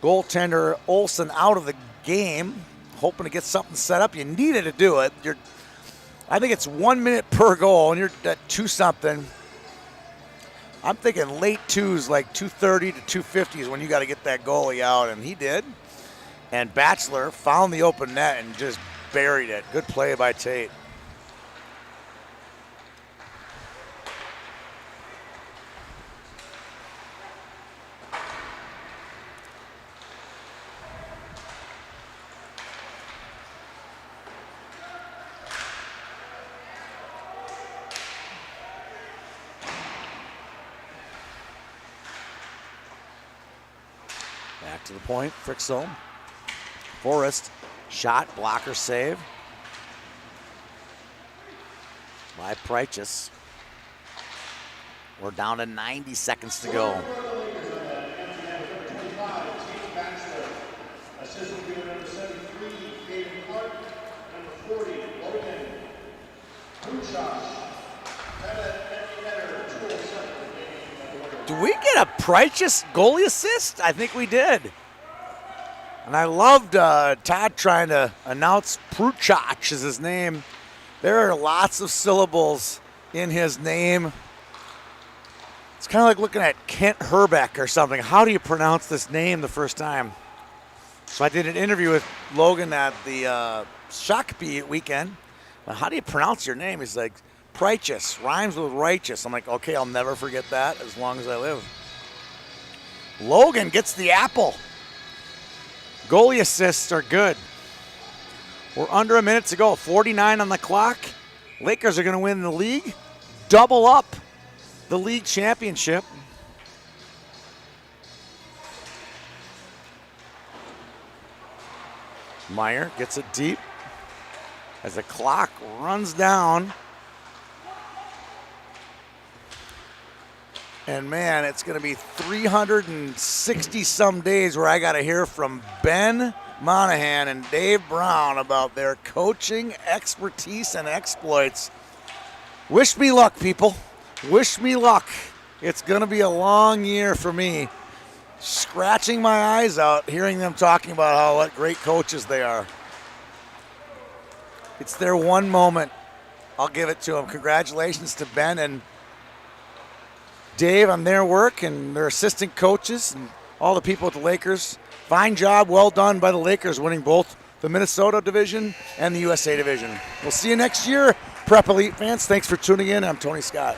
goaltender Olsen out of the game, hoping to get something set up. You needed to do it. I think it's 1 minute per goal, and you're at 2-something. I'm thinking late twos, like 230 to 250 is when you got to get that goalie out, and he did. And Batchelor found the open net and just buried it. Good play by Tate. Back to the point, Frickstone. Forrest, shot, blocker, save. By Prychus. We're down to 90 seconds to go. Do we get a Prychus goalie assist? I think we did. And I loved Todd trying to announce Pruchach is his name. There are lots of syllables in his name. It's kind of like looking at Kent Herbeck or something. How do you pronounce this name the first time? So I did an interview with Logan at the Shakopee weekend. How do you pronounce your name? He's like, Prychus, rhymes with righteous. I'm like, okay, I'll never forget that as long as I live. Logan gets the apple. Goalie assists are good. We're under a minute to go. 49 on the clock. Lakers are going to win the league. Double up the league championship. Meyer gets it deep as the clock runs down. And man, it's going to be 360 some days where I got to hear from Ben Monahan and Dave Brown about their coaching expertise and exploits. Wish me luck, people. Wish me luck. It's going to be a long year for me. Scratching my eyes out, hearing them talking about what great coaches they are. It's their one moment. I'll give it to them. Congratulations to Ben and Dave on their work and their assistant coaches and all the people at the Lakers. Fine job, well done by the Lakers, winning both the Minnesota division and the USA division. We'll see you next year, Prep Elite fans. Thanks for tuning in. I'm Tony Scott.